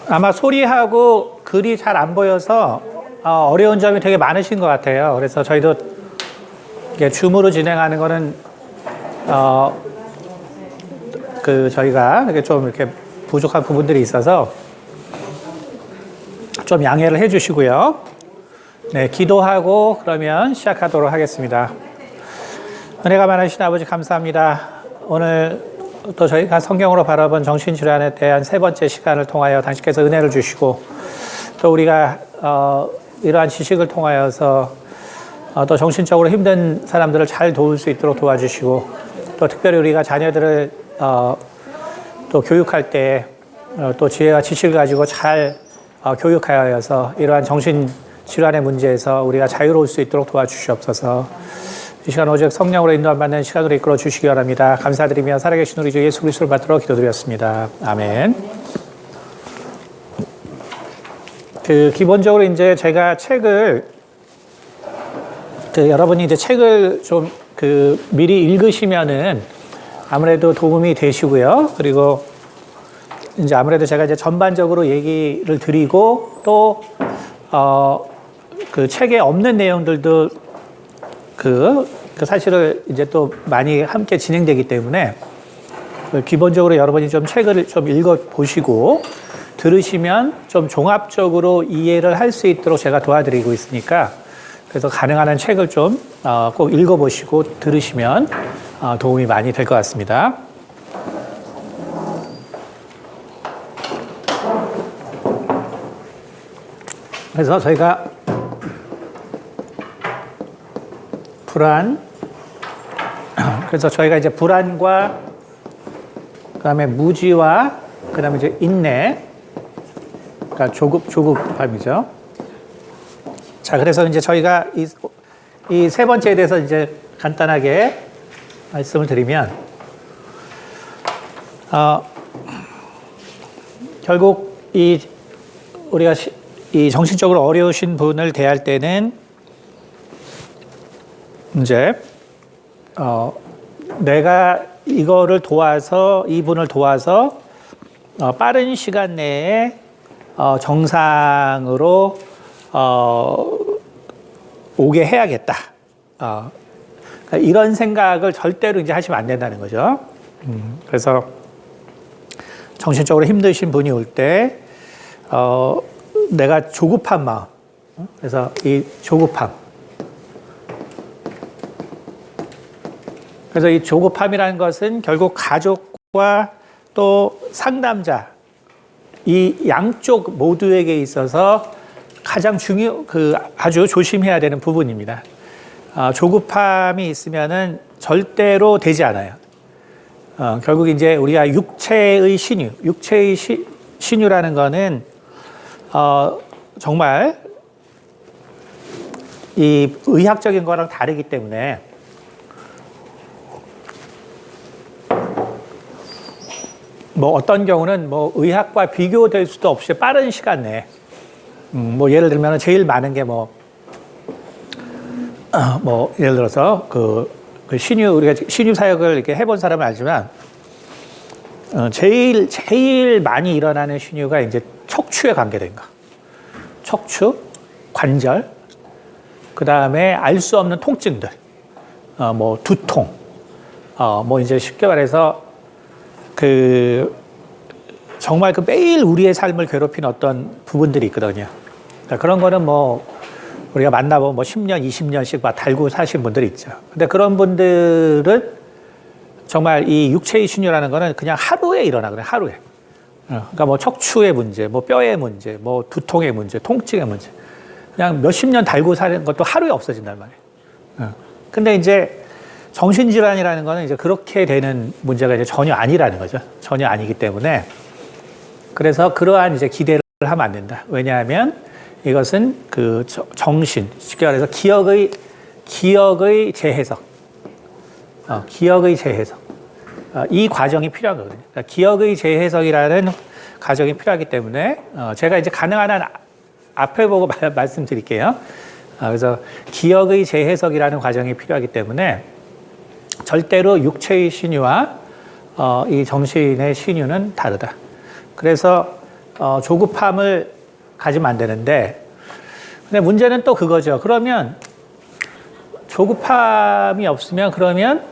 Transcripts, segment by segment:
아마 소리하고 글이 잘 안 보여서 어려운 점이 되게 많으신 것 같아요. 그래서 저희도 이게 줌으로 진행하는 거는 저희가 이렇게 좀 이렇게 부족한 부분들이 있어서 좀 양해를 해주시고요. 네, 기도하고 그러면 시작하도록 하겠습니다. 은혜가 많으신 아버지 감사합니다. 오늘 또 저희가 성경으로 바라본 정신질환에 대한 세 번째 시간을 통하여 당신께서 은혜를 주시고 또 우리가 이러한 지식을 통하여서 또 정신적으로 힘든 사람들을 잘 도울 수 있도록 도와주시고 또 특별히 우리가 자녀들을 또 교육할 때 또 지혜와 지식을 가지고 잘 교육하여서 이러한 정신질환의 문제에서 우리가 자유로울 수 있도록 도와주시옵소서. 이 시간 오직 성령으로 인도받는 시간으로 이끌어 주시기 바랍니다. 감사드리며 살아계신 우리 주 예수 그리스도를 받들어 기도드렸습니다. 아멘. 기본적으로 이제 제가 책을 여러분이 이제 책을 좀 미리 읽으시면은 아무래도 도움이 되시고요. 그리고 이제 아무래도 제가 이제 전반적으로 얘기를 드리고 또 그 책에 없는 내용들도 사실을 이제 또 많이 함께 진행되기 때문에 기본적으로 여러분이 좀 책을 좀 읽어 보시고 들으시면 좀 종합적으로 이해를 할 수 있도록 제가 도와드리고 있으니까 그래서 가능한 한 책을 좀 꼭 읽어 보시고 들으시면 도움이 많이 될 것 같습니다. 그래서 저희가 그래서 저희가 이제 불안과 그다음에 무지와 그다음에 이제 인내, 그러니까 조급함이죠. 자, 그래서 이제 저희가 이 세 번째에 대해서 이제 간단하게 말씀을 드리면, 결국 우리가 이 정신적으로 어려우신 분을 대할 때는 이제 내가 이분을 도와서 빠른 시간 내에 정상으로 오게 해야겠다. 그러니까 이런 생각을 절대로 이제 하시면 안 된다는 거죠. 그래서 정신적으로 힘드신 분이 올 때 내가 조급한 마음, 그래서 이 조급함, 그래서 이 조급함이라는 것은 결국 가족과 또 상담자 이 양쪽 모두에게 있어서 가장 아주 조심해야 되는 부분입니다. 조급함이 있으면은 절대로 되지 않아요. 결국 이제 우리가 육체의 신유라는 거는 정말 이 의학적인 거랑 다르기 때문에 뭐 어떤 경우는 뭐 의학과 비교될 수도 없이 빠른 시간 내에 뭐 예를 들면 제일 많은 게 뭐 예를 들어서 우리가 신유 사역을 이렇게 해본 사람은 알지만 제일 많이 일어나는 신유가 이제 척추에 관계된 거. 척추, 관절, 그 다음에 알 수 없는 통증들, 뭐 두통, 뭐 이제 쉽게 말해서 정말 매일 우리의 삶을 괴롭히는 어떤 부분들이 있거든요. 그러니까 그런 거는 뭐 우리가 만나보면 뭐 10년, 20년씩 막 달고 사신 분들이 있죠. 근데 그런 분들은 정말 이 육체의 신유라는 거는 그냥 하루에 일어나거든요. 하루에. 그러니까 뭐 척추의 문제, 뭐 뼈의 문제, 뭐 두통의 문제, 통증의 문제. 그냥 몇십 년 달고 사는 것도 하루에 없어진단 말이에요. 근데 이제 정신질환이라는 거는 이제 그렇게 되는 문제가 이제 전혀 아니라는 거죠. 전혀 아니기 때문에. 그래서 그러한 이제 기대를 하면 안 된다. 왜냐하면 이것은 정신, 쉽게 말해서 기억의 재해석. 기억의 재해석. 이 과정이 필요한 거거든요. 그러니까 기억의 재해석이라는 과정이 필요하기 때문에 제가 이제 가능한 한 앞에 보고 말씀드릴게요. 그래서 기억의 재해석이라는 과정이 필요하기 때문에 절대로 육체의 신유와 이 정신의 신유는 다르다. 그래서 조급함을 가지면 안 되는데, 근데 문제는 또 그거죠. 그러면 조급함이 없으면 그러면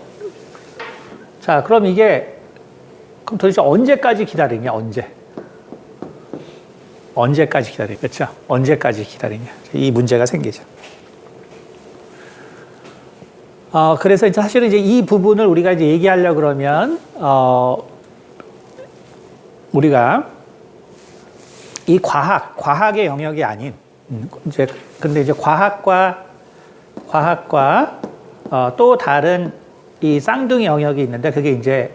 자, 그럼 이게 그럼 도대체 언제까지 기다리냐? 언제까지 기다리냐? 그렇죠? 언제까지 기다리냐? 이 문제가 생기죠. 그래서 이제 사실은 이제 이 부분을 우리가 이제 얘기하려고 그러면, 우리가 이 과학의 영역이 아닌, 근데 이제 과학과, 또 다른 이 쌍둥이 영역이 있는데, 그게 이제,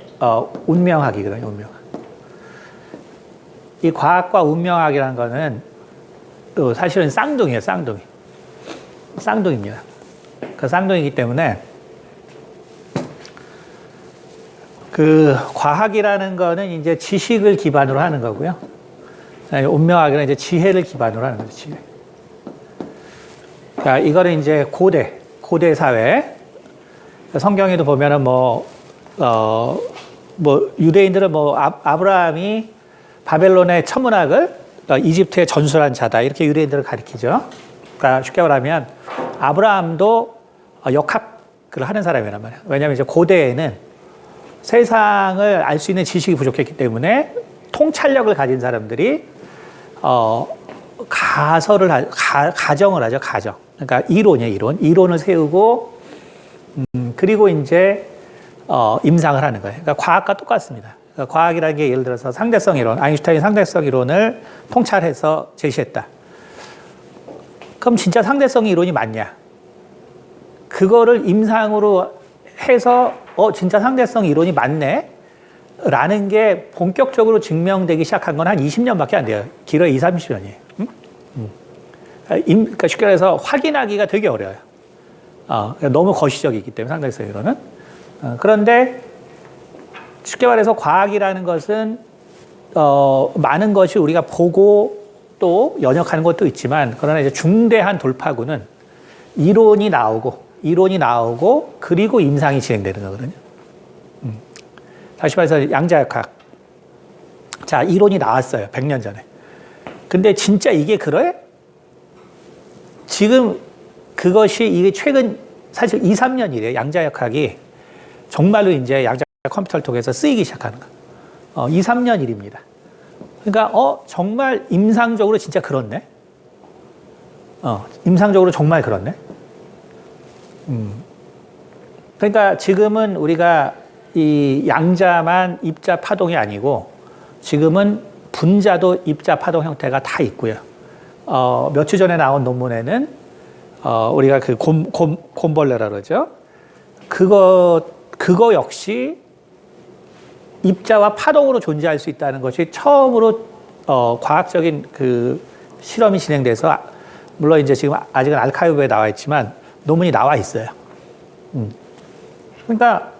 운명학이거든요, 운명학. 이 과학과 운명학이라는 거는 또 사실은 쌍둥이에요, 쌍둥이입니다. 그 쌍둥이기 때문에, 그 과학이라는 거는 이제 지식을 기반으로 하는 거고요. 운명학이란 이제 지혜를 기반으로 하는 거죠, 지혜. 자, 이거는 이제 고대 사회. 성경에도 보면은 유대인들은 아브라함이 바벨론의 천문학을 이집트에 전수한 자다. 이렇게 유대인들을 가리키죠. 그러니까 쉽게 말하면 아브라함도 역학을 하는 사람이란 말이에요. 왜냐하면 이제 고대에는 세상을 알 수 있는 지식이 부족했기 때문에 통찰력을 가진 사람들이 가정을 하죠, 가정. 그러니까 이론을 세우고 그리고 이제 임상을 하는 거예요. 그러니까 과학과 똑같습니다. 그러니까 과학이라는 게 예를 들어서 상대성 이론, 아인슈타인 상대성 이론을 통찰해서 제시했다. 그럼 진짜 상대성 이론이 맞냐? 그거를 임상으로 해서 진짜 상대성 이론이 맞네? 라는 게 본격적으로 증명되기 시작한 건 한 20년밖에 안 돼요. 길어야 20, 30년이에요. 그러니까 쉽게 말해서 확인하기가 되게 어려워요. 너무 거시적이기 때문에 상대성 이론은. 그런데 쉽게 말해서 과학이라는 것은 많은 것이 우리가 보고 또 연역하는 것도 있지만, 그러나 이제 중대한 돌파구는 이론이 나오고 그리고 임상이 진행되는 거거든요. 다시 말해서 양자역학. 자, 이론이 나왔어요. 100년 전에. 근데 진짜 이게 그래? 지금 이게 최근 사실 2, 3년 이래요. 양자역학이 정말로 이제 양자 컴퓨터를 통해서 쓰이기 시작하는 거. 2, 3년 일입니다. 그러니까 정말 임상적으로 진짜 그렇네. 임상적으로 정말 그렇네. 그러니까 지금은 우리가 이 양자만 입자 파동이 아니고 지금은 분자도 입자 파동 형태가 다 있고요. 며칠 전에 나온 논문에는 우리가 그 곰벌레라 그러죠. 그거 역시 입자와 파동으로 존재할 수 있다는 것이 처음으로 과학적인 그 실험이 진행돼서, 물론 이제 지금 아직은 아카이브에 나와 있지만 논문이 나와 있어요. 그러니까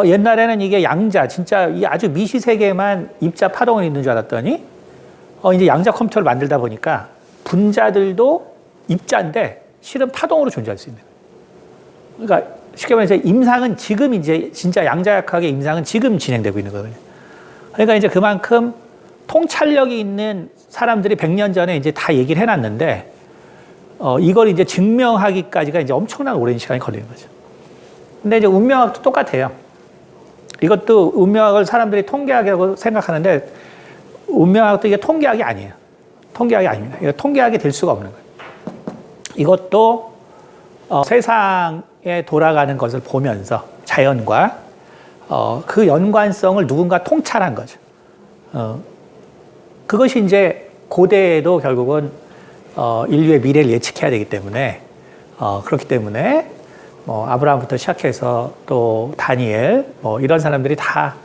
옛날에는 이게 양자, 진짜 이 아주 미시 세계만 입자 파동을 있는 줄 알았더니 이제 양자 컴퓨터를 만들다 보니까 분자들도 입자인데 실은 파동으로 존재할 수 있는. 그러니까 쉽게 말해서 임상은 지금 이제 진짜 양자역학의 임상은 지금 진행되고 있는 거거든요. 그러니까 이제 그만큼 통찰력이 있는 사람들이 100년 전에 이제 다 얘기를 해놨는데 이걸 이제 증명하기까지가 이제 엄청난 오랜 시간이 걸리는 거죠. 근데 이제 운명학도 똑같아요. 이것도 운명학을 사람들이 통계학이라고 생각하는데 운명학도 이게 통계학이 아니에요. 통계학이 아닙니다. 이거 통계학이 될 수가 없는 거예요. 이것도 세상에 돌아가는 것을 보면서 자연과 그 연관성을 누군가 통찰한 거죠. 그것이 이제 고대에도 결국은 인류의 미래를 예측해야 되기 때문에 그렇기 때문에 아브라함부터 시작해서 또 다니엘 이런 사람들이 다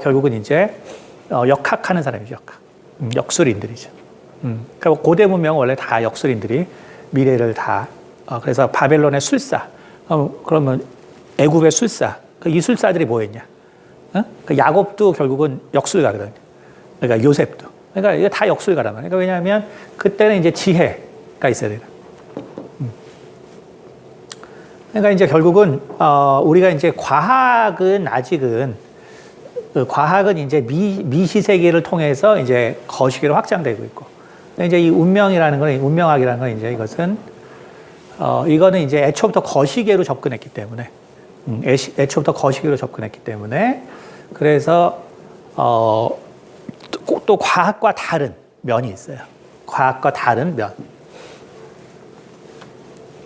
결국은 이제 역학하는 사람이죠. 역술인들이죠. 그러니까 고대 문명은 원래 다 역술인들이 미래를 다 그래서 바벨론의 술사 그러면 애굽의 술사 이 술사들이 뭐였냐? 그 야곱도 결국은 역술가거든요. 그러니까 요셉도. 그러니까 이게 다 역술가란 말이에요. 그러니까 왜냐하면 그때는 이제 지혜가 있어야 돼요. 그러니까 이제 결국은 우리가 이제 과학은 아직은 그 과학은 이제 미시 세계를 통해서 이제 거시기로 확장되고 있고, 근데 이제 이 운명학이라는 건 이제 이것은 이거는 이제 애초부터 거시계로 접근했기 때문에, 애초부터 거시기로 접근했기 때문에, 그래서 또 과학과 다른 면이 있어요. 과학과 다른 면.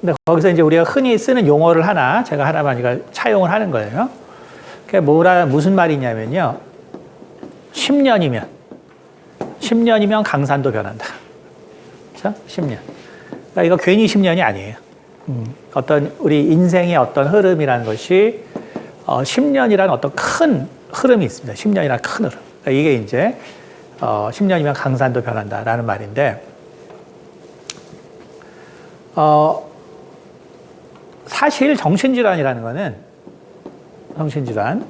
근데 거기서 이제 우리가 흔히 쓰는 용어를 제가 하나만 차용을 하는 거예요. 그게 무슨 말이냐면요. 10년이면 강산도 변한다. 그렇죠? 10년. 그러니까 이거 괜히 10년이 아니에요. 어떤 우리 인생의 어떤 흐름이라는 것이 10년이라는 어떤 큰 흐름이 있습니다. 10년이라는 큰 흐름. 그러니까 이게 이제 10년이면 강산도 변한다라는 말인데, 사실 정신질환이라는 거는, 정신질환,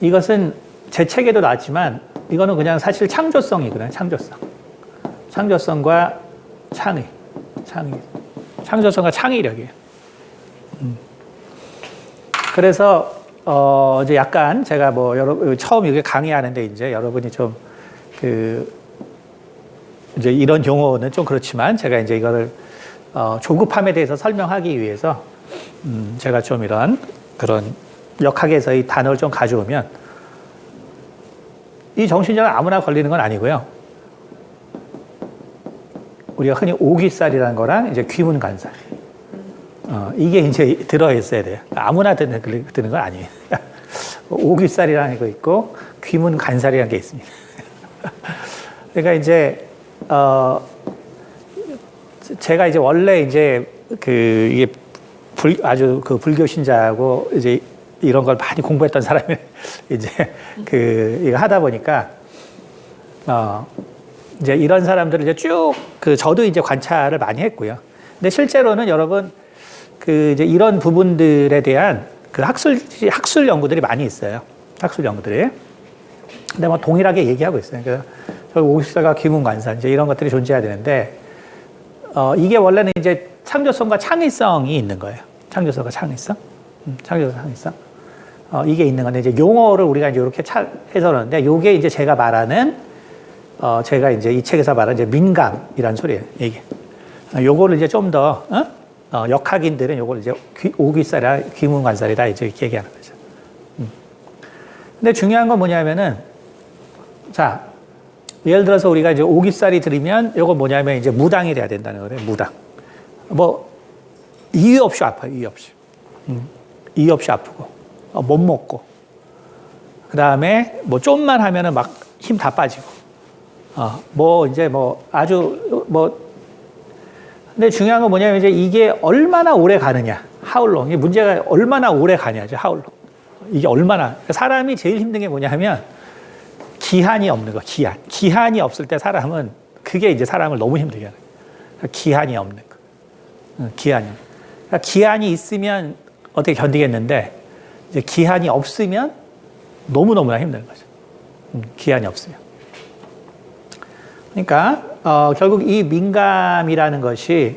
이것은 제 책에도 나왔지만 이거는 그냥 사실 창조성이거든요. 창조성과 창조성과 창의력이에요. 그래서 이제 약간 제가 처음 이렇게 강의하는데 이제 여러분이 좀 이제 이런 용어는 좀 그렇지만 제가 이제 이거를 조급함에 대해서 설명하기 위해서 제가 좀 그런 역학에서의 단어를 좀 가져오면, 이 정신질환 아무나 걸리는 건 아니고요. 우리가 흔히 오귀살이라는 거랑 이제 귀문간살, 이게 이제 들어있어야 돼요. 아무나 드는 건 아니에요. 오귀살이라는 거 있고 귀문간살이라는 게 있습니다. 그러니까 이제 제가 이제 원래 이제 이게 아주 불교 신자하고 이제 이런 걸 많이 공부했던 사람이 이제 이거 하다 보니까 이제 이런 사람들을 이제 쭉 저도 이제 관찰을 많이 했고요. 근데 실제로는 여러분 이제 이런 부분들에 대한 학술 연구들이 많이 있어요. 학술 연구들이. 근데 뭐 동일하게 얘기하고 있어요. 그래서 오십사가 귀문관산 이제 이런 것들이 존재해야 되는데, 이게 원래는 이제 창조성과 창의성이 있는 거예요. 창조성과 창의성. 창조성. 이게 있는 건데, 이제 용어를 우리가 이제 이렇게 해서 그러는데, 요게 이제 제가 말하는, 제가 이제 이 책에서 말하는 이제 민감이라는 소리예요, 이게. 요거를 이제 좀 더, 역학인들은 요걸 이제 오귀살이다, 귀문관살이다, 이제 이렇게 얘기하는 거죠. 근데 중요한 건 뭐냐면은, 자, 예를 들어서 우리가 이제 오귀살이 들으면 요거 뭐냐면 이제 무당이 돼야 된다는 거예요, 무당. 이유 없이 아파요, 이유 없이. 이유 없이 아프고, 못 먹고, 그 다음에 좀만 하면은 막 힘 다 빠지고, 근데 중요한 건 뭐냐면 이제 이게 얼마나 오래 가느냐, how long. 이 문제가 얼마나 오래 가냐죠, how long. 이게 얼마나. 사람이 제일 힘든 게 뭐냐면 기한이 없는 거, 기한. 기한이 없을 때 사람은 그게 이제 사람을 너무 힘들게 하는 거예요. 기한이 없는 거. 기한이 있으면 어떻게 견디겠는데, 이제 기한이 없으면 너무너무나 힘든 거죠. 기한이 없으면. 그러니까, 결국 이 민감이라는 것이,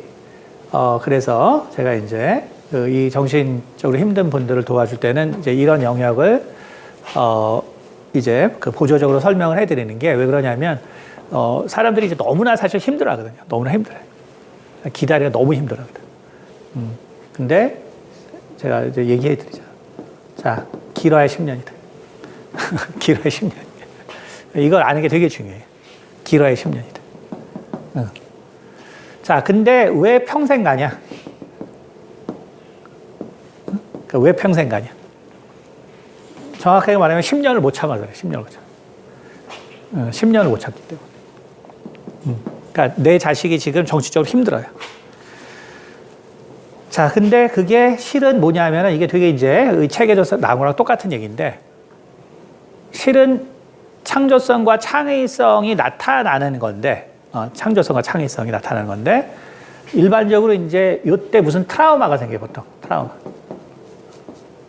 그래서 제가 이제 이 정신적으로 힘든 분들을 도와줄 때는 이제 이런 영역을, 이제 보조적으로 설명을 해드리는 게 왜 그러냐면, 사람들이 이제 너무나 사실 힘들어 하거든요. 너무나 힘들어요. 기다리기가 너무 힘들어 하거든. 근데 제가 이제 얘기해 드리죠. 자, 길어야 10년이다. 길어야 10년. 이걸 아는 게 되게 중요해요. 길어야 10년이다. 자, 근데 왜 평생 가냐? 그러니까 왜 평생 가냐? 정확하게 말하면 10년을 못 참아서 그래. 10년을 못 참아. 10년을 못 참기 때문에. 그러니까 내 자식이 지금 정신적으로 힘들어요. 자, 근데 그게 실은 뭐냐면은 이게 되게 이제 책에서 나온 거랑 똑같은 얘기인데, 실은 창조성과 창의성이 나타나는 건데, 창조성과 창의성이 나타나는 건데, 일반적으로 이제 요때 무슨 트라우마가 생겨요, 보통.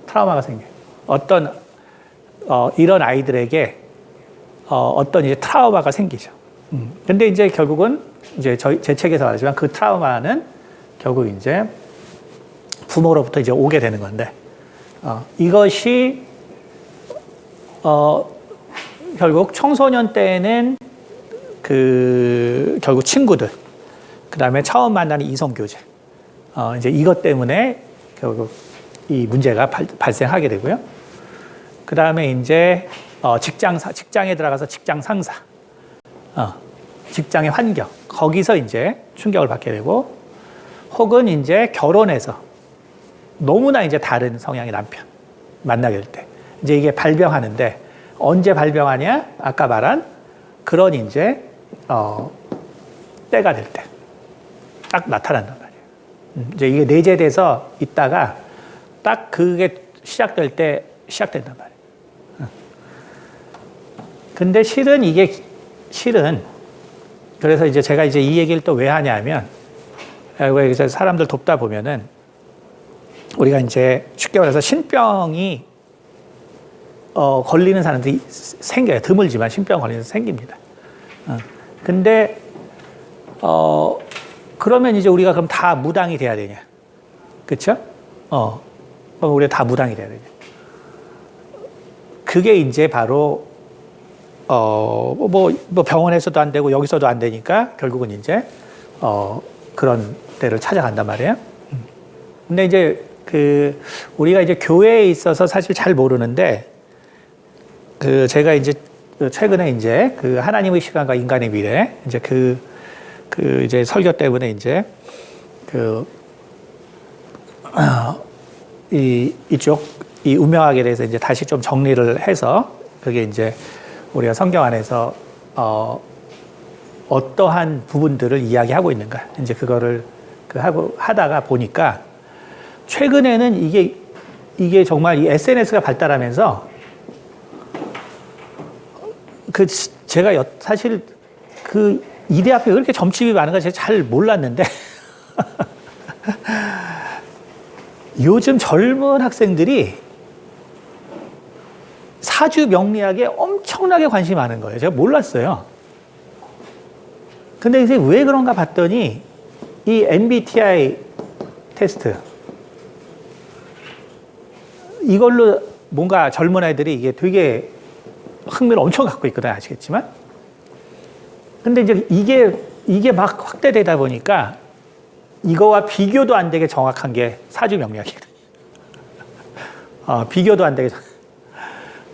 트라우마가 생겨요. 어떤, 이런 아이들에게, 어떤 이제 트라우마가 생기죠. 근데 이제 결국은 이제 제 책에서 말하지만 그 트라우마는 결국 이제 부모로부터 이제 오게 되는 건데, 이것이 결국 청소년 때는 결국 친구들, 그 다음에 처음 만나는 이성 교제, 이제 이것 때문에 결국 이 문제가 발생하게 되고요. 그 다음에 이제 직장에 들어가서 직장 상사, 직장의 환경, 거기서 이제 충격을 받게 되고, 혹은 이제 결혼해서 너무나 이제 다른 성향의 남편 만나게 될 때, 이제 이게 발병하는데, 언제 발병하냐? 아까 말한 그런 이제 때가 될 때 딱 나타난단 말이에요. 이제 이게 내재돼서 있다가 딱 그게 시작될 때 시작된단 말이에요. 근데 실은 그래서 이제 제가 이제 이 얘기를 또 왜 하냐면, 왜 사람들 돕다 보면은 우리가 이제 쉽게 말해서 신병이 걸리는 사람들이 생겨요. 드물지만 신병 걸리는 사람이 생깁니다. 근데 그러면 이제 우리가 그럼 다 무당이 돼야 되냐? 그렇죠? 그럼 우리가 다 무당이 돼야 되냐? 그게 이제 바로 뭐 병원에서도 안 되고 여기서도 안 되니까 결국은 이제 그런 데를 찾아간단 말이에요. 근데 이제 우리가 이제 교회에 있어서 사실 잘 모르는데, 제가 이제 최근에 이제 하나님의 시간과 인간의 미래, 이제 이제 설교 때문에 이제 이쪽 이 운명학에 대해서 이제 다시 좀 정리를 해서, 그게 이제 우리가 성경 안에서 어떠한 부분들을 이야기하고 있는가, 이제 그거를 하다가 보니까, 최근에는 이게 정말 이 SNS가 발달하면서 제가 사실 이대 앞에 왜 이렇게 점집이 많은가 제가 잘 몰랐는데 요즘 젊은 학생들이 사주 명리학에 엄청나게 관심이 많은 거예요. 제가 몰랐어요. 근데 이제 왜 그런가 봤더니 이 MBTI 테스트, 이걸로 뭔가 젊은 아이들이 이게 되게 흥미를 엄청 갖고 있거든요. 아시겠지만. 근데 이제 이게 막 확대되다 보니까 이거와 비교도 안 되게 정확한 게 사주 명리학이거든요. 비교도 안 되게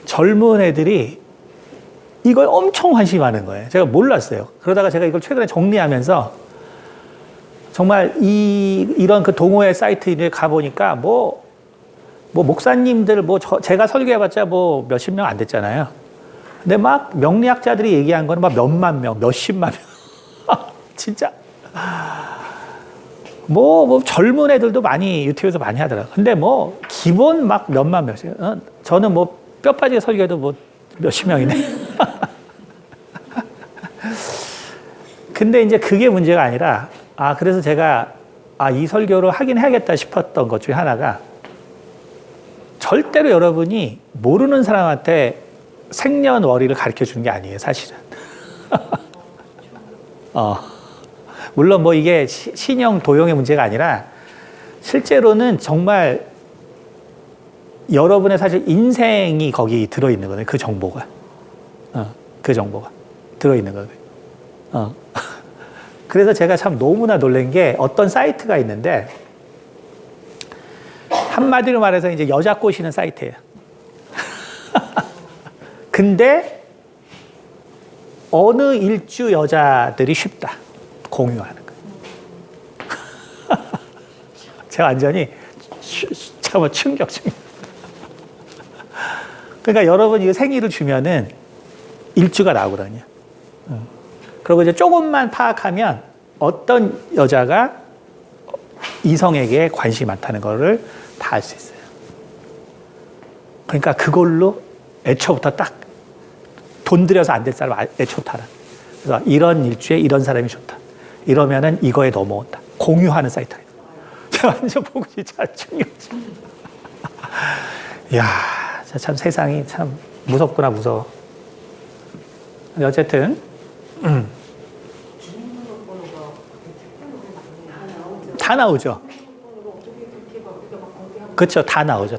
젊은 애들이 이거에 엄청 관심이 많은 거예요. 제가 몰랐어요. 그러다가 제가 이걸 최근에 정리하면서 정말 이런 동호회 사이트에 가보니까 뭐 목사님들 제가 설교해봤자 몇십 명 안 됐잖아요. 근데 막 명리학자들이 얘기한 거는 막 몇만 명, 몇십만 명. 진짜. 젊은 애들도 많이 유튜브에서 많이 하더라고요. 근데 기본 막 몇만 명씩. 저는 뼈 빠지게 설교해도 몇십 명이네. 근데 이제 그게 문제가 아니라, 그래서 제가, 이 설교를 하긴 해야겠다 싶었던 것 중에 하나가, 절대로 여러분이 모르는 사람한테 생년월일을 가르쳐 주는 게 아니에요, 사실은. 물론 이게 신용, 도용의 문제가 아니라, 실제로는 정말 여러분의 사실 인생이 거기 들어있는 거예요, 그 정보가. 그 정보가 들어있는 거예요. 그래서 제가 참 너무나 놀란 게 어떤 사이트가 있는데, 한마디로 말해서 이제 여자 꼬시는 사이트예요. 근데 어느 일주 여자들이 쉽다. 공유하는 거예요. 제가 완전히 정말 충격. 그러니까 여러분 이거 생일을 주면은 일주가 나오거든요. 그리고 이제 조금만 파악하면 어떤 여자가 이성에게 관심이 많다는 거를 다 알 수 있어요. 그러니까 그걸로 애초부터 딱 돈 들여서 안 될 사람 애초부터 알아. 그래서 이런 일주에 이런 사람이 좋다. 이러면은 이거에 넘어온다. 공유하는 사이트가 있어요. 제가 완전 보고 진짜 충격이죠. 이야, 참 세상이 참 무섭구나, 무서워. 근데 어쨌든 다 나오죠. 그렇죠. 다 나오죠.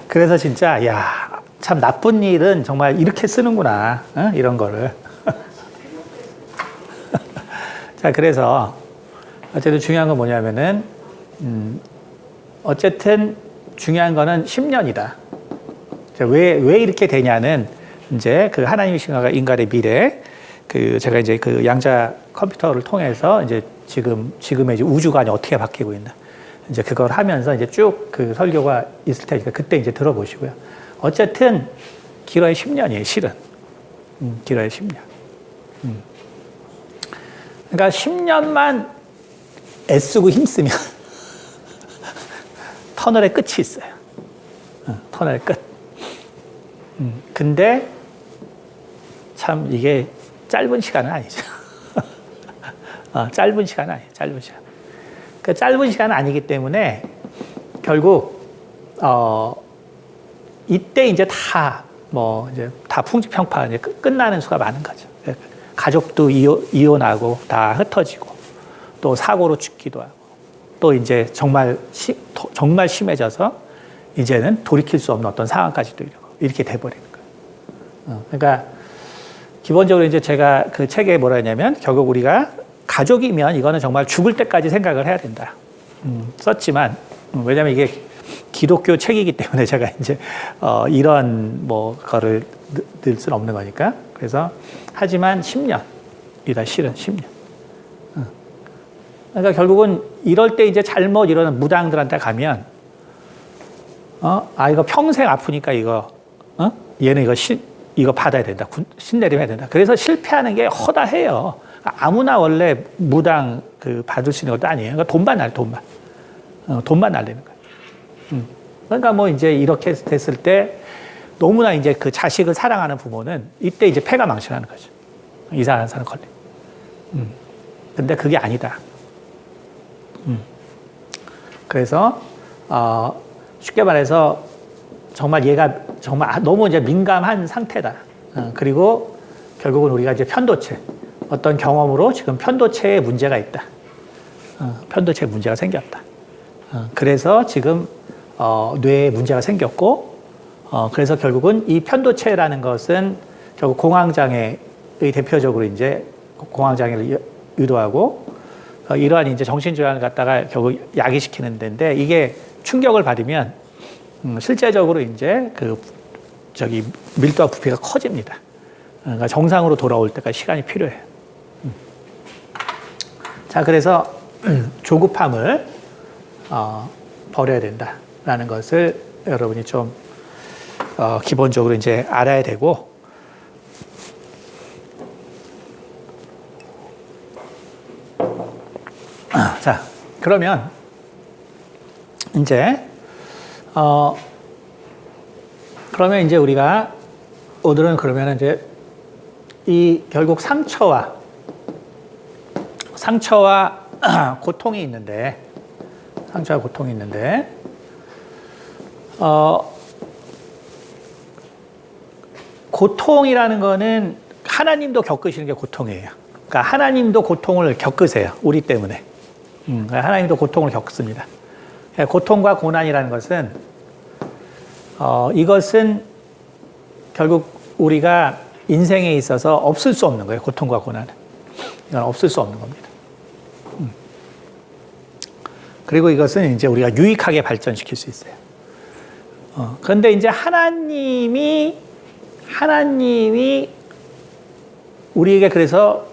그래서 진짜 야, 참 나쁜 일은 정말 이렇게 쓰는구나. 어? 이런 거를. 자, 그래서 어쨌든 중요한 건 뭐냐면은 어쨌든 중요한 거는 10년이다. 왜 이렇게 되냐는 이제 그 하나님의 신화가 인간의 미래, 그 제가 이제 그 양자 컴퓨터를 통해서 이제 지금의 이제 우주관이 어떻게 바뀌고 있나. 이제 그걸 하면서 이제 쭉 그 설교가 있을 테니까 그때 이제 들어보시고요. 어쨌든 길어야 10년이에요, 실은. 길어야 10년. 그러니까 10년만 애쓰고 힘쓰면 터널의 끝이 있어요. 터널의 끝. 근데 참 이게 짧은 시간은 아니죠. 짧은 시간은 아니에요. 짧은 시간. 그 짧은 시간은 아니기 때문에 결국 이때 이제 다 풍지평파 이제 끝나는 수가 많은 거죠. 가족도 이혼하고 다 흩어지고 또 사고로 죽기도 하고 또 이제 정말 심해져서 이제는 돌이킬 수 없는 어떤 상황까지도 이렇게 돼버리는 거예요. 그러니까 기본적으로 이제 제가 그 책에 뭐라 했냐면 결국 우리가 가족이면 이거는 정말 죽을 때까지 생각을 해야 된다. 썼지만 왜냐하면 이게 기독교 책이기 때문에 제가 이제 이런 거를 늘 수는 없는 거니까. 그래서 하지만 10년이다. 실은 10년. 그러니까 결국은 이럴 때 이제 잘못 이러는 무당들한테 가면 이거 평생 아프니까 얘는 이거 받아야 된다. 신내림 해야 된다. 그래서 실패하는 게 허다해요. 아무나 원래 무당 받을 수 있는 것도 아니에요. 그러니까 돈만 날리는 거예요. 그러니까 뭐 이제 이렇게 됐을 때 너무나 이제 그 자식을 사랑하는 부모는 이때 이제 폐가 망신하는 거죠. 이상한 사람 걸리. 근데 그게 아니다. 그래서 쉽게 말해서 정말 얘가 정말 너무 이제 민감한 상태다. 그리고 결국은 우리가 이제 편도체 어떤 경험으로 지금 편도체에 문제가 있다. 편도체에 문제가 생겼다. 그래서 지금 뇌에 문제가 생겼고 그래서 결국은 이 편도체라는 것은 결국 공황장애의 대표적으로 이제 공황장애를 유도하고 이러한 이제 정신질환을 갖다가 결국 야기시키는 데인데 이게 충격을 받으면 실제적으로 이제 밀도와 부피가 커집니다. 그러니까 정상으로 돌아올 때까지 시간이 필요해요. 자, 그래서 조급함을 버려야 된다라는 것을 여러분이 좀 기본적으로 이제 알아야 되고, 자, 그러면 이제 우리가 오늘은 그러면 이제 이 결국 상처와 고통이 있는데, 고통이라는 거는 하나님도 겪으시는 게 고통이에요. 그러니까 하나님도 고통을 겪으세요. 우리 때문에. 하나님도 고통을 겪습니다. 고통과 고난이라는 것은 이것은 결국 우리가 인생에 있어서 없을 수 없는 거예요. 고통과 고난은. 이건 없을 수 없는 겁니다. 그리고 이것은 이제 우리가 유익하게 발전시킬 수 있어요. 그런데 이제 하나님이 우리에게 그래서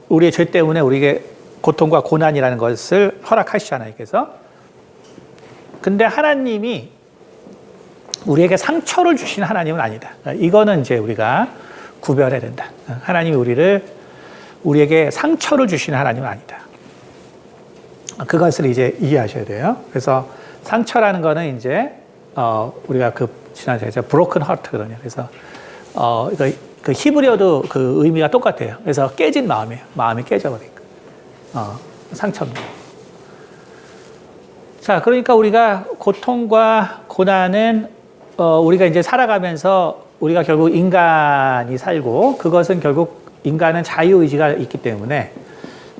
우리의 죄 때문에 우리에게 고통과 고난이라는 것을 허락하시잖아요. 그래서 근데 하나님이 우리에게 상처를 주신 하나님은 아니다. 이거는 이제 우리가 구별해야 된다. 하나님이 우리에게 상처를 주시는 하나님은 아니다. 그것을 이제 이해하셔야 돼요. 그래서 상처라는 거는 이제 우리가 지난주에 broken heart거든요. 그래서 그 히브리어도 그 의미가 똑같아요. 그래서 깨진 마음이에요. 마음이 깨져버리니까 상처입니다. 자, 그러니까 우리가 고통과 고난은 우리가 이제 살아가면서 우리가 결국 인간이 살고 그것은 결국 인간은 자유의지가 있기 때문에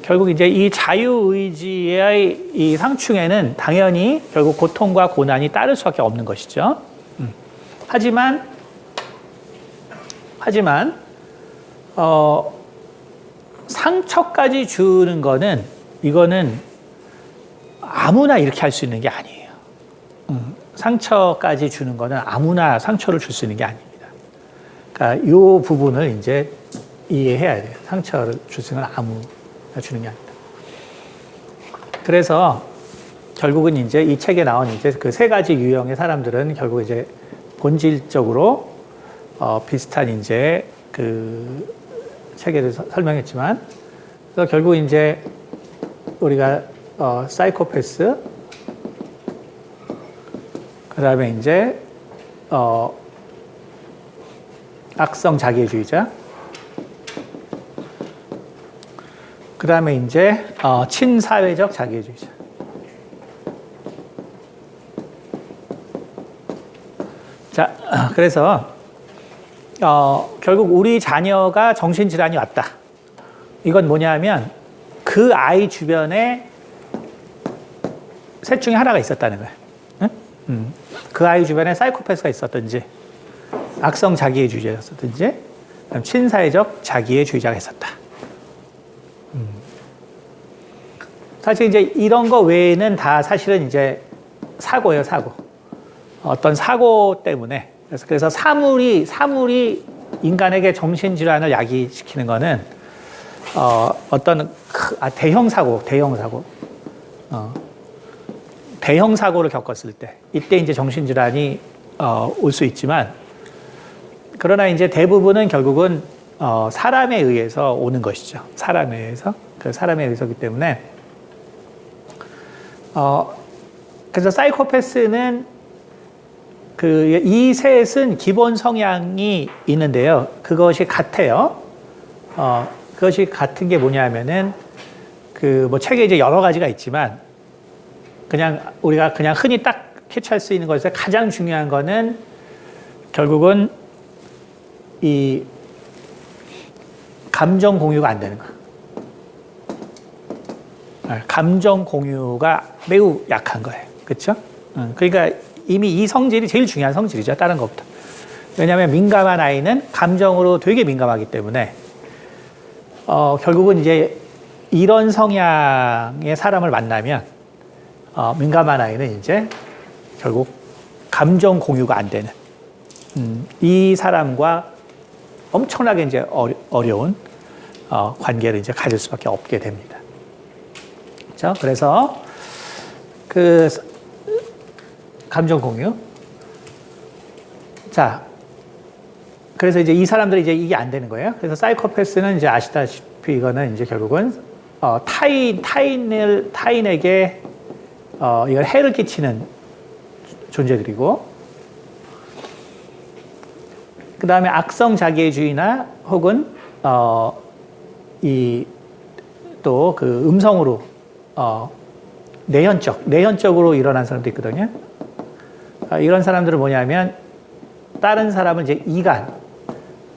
결국 이제 이 자유의지의 이 상충에는 당연히 결국 고통과 고난이 따를 수밖에 없는 것이죠. 하지만 상처까지 주는 거는 이거는 아무나 이렇게 할 수 있는 게 아니에요. 상처까지 주는 거는 아무나 상처를 줄 수 있는 게 아닙니다. 그러니까 이 부분을 이제 이해해야 돼요. 상처를 줄 수 있는 건 아무나 주는 게 아니다. 그래서 결국은 이제 이 책에 나온 이제 그 세 가지 유형의 사람들은 결국 이제 본질적으로 비슷한 이제 그 책에서 설명했지만, 그래서 결국 이제 우리가 사이코패스, 그 다음에 이제 악성 자기애주의자, 그 다음에 이제 친사회적 자기애주의자. 자, 그래서 결국 우리 자녀가 정신질환이 왔다. 이건 뭐냐면 그 아이 주변에 셋 중에 하나가 있었다는 거예요. 응? 그 아이 주변에 사이코패스가 있었든지, 악성 자기애주의자였었든지, 친사회적 자기애주의자가 있었다. 사실 이제 이런 거 외에는 다 사실은 이제 사고예요, 사고. 어떤 사고 때문에. 그래서 사물이 인간에게 정신질환을 야기시키는 거는 어떤 대형 사고. 대형 사고를 겪었을 때, 이때 이제 정신질환이 올 수 있지만, 그러나 이제 대부분은 결국은 사람에 의해서 오는 것이죠. 사람에 의해서. 그 사람에 의해서기 때문에. 그래서 사이코패스는 이 셋은 기본 성향이 있는데요. 그것이 같아요. 그것이 같은 게 뭐냐면은 뭐 책에 이제 여러 가지가 있지만, 그냥 우리가 그냥 흔히 딱 캐치할 수 있는 것에서 가장 중요한 거는 결국은 이 감정 공유가 안 되는 거. 감정 공유가 매우 약한 거예요. 그렇죠? 그러니까 이미 이 성질이 제일 중요한 성질이죠. 다른 것보다. 왜냐하면 민감한 아이는 감정으로 되게 민감하기 때문에 결국은 이제 이런 성향의 사람을 만나면 민감한 아이는 이제 결국 감정 공유가 안 되는 이 사람과 엄청나게 이제 어려운 관계를 이제 가질 수밖에 없게 됩니다. 그렇죠? 그래서 그 감정 공유. 자, 그래서 이제 이 사람들이 이제 이게 안 되는 거예요. 그래서 사이코패스는 이제 아시다시피 이거는 이제 결국은 타인에게 이걸 해를 끼치는 존재들이고, 그 다음에 악성 자기애주의나 혹은 또 그 음성으로 내현적으로 일어난 사람도 있거든요. 이런 사람들은 뭐냐면 다른 사람을 이제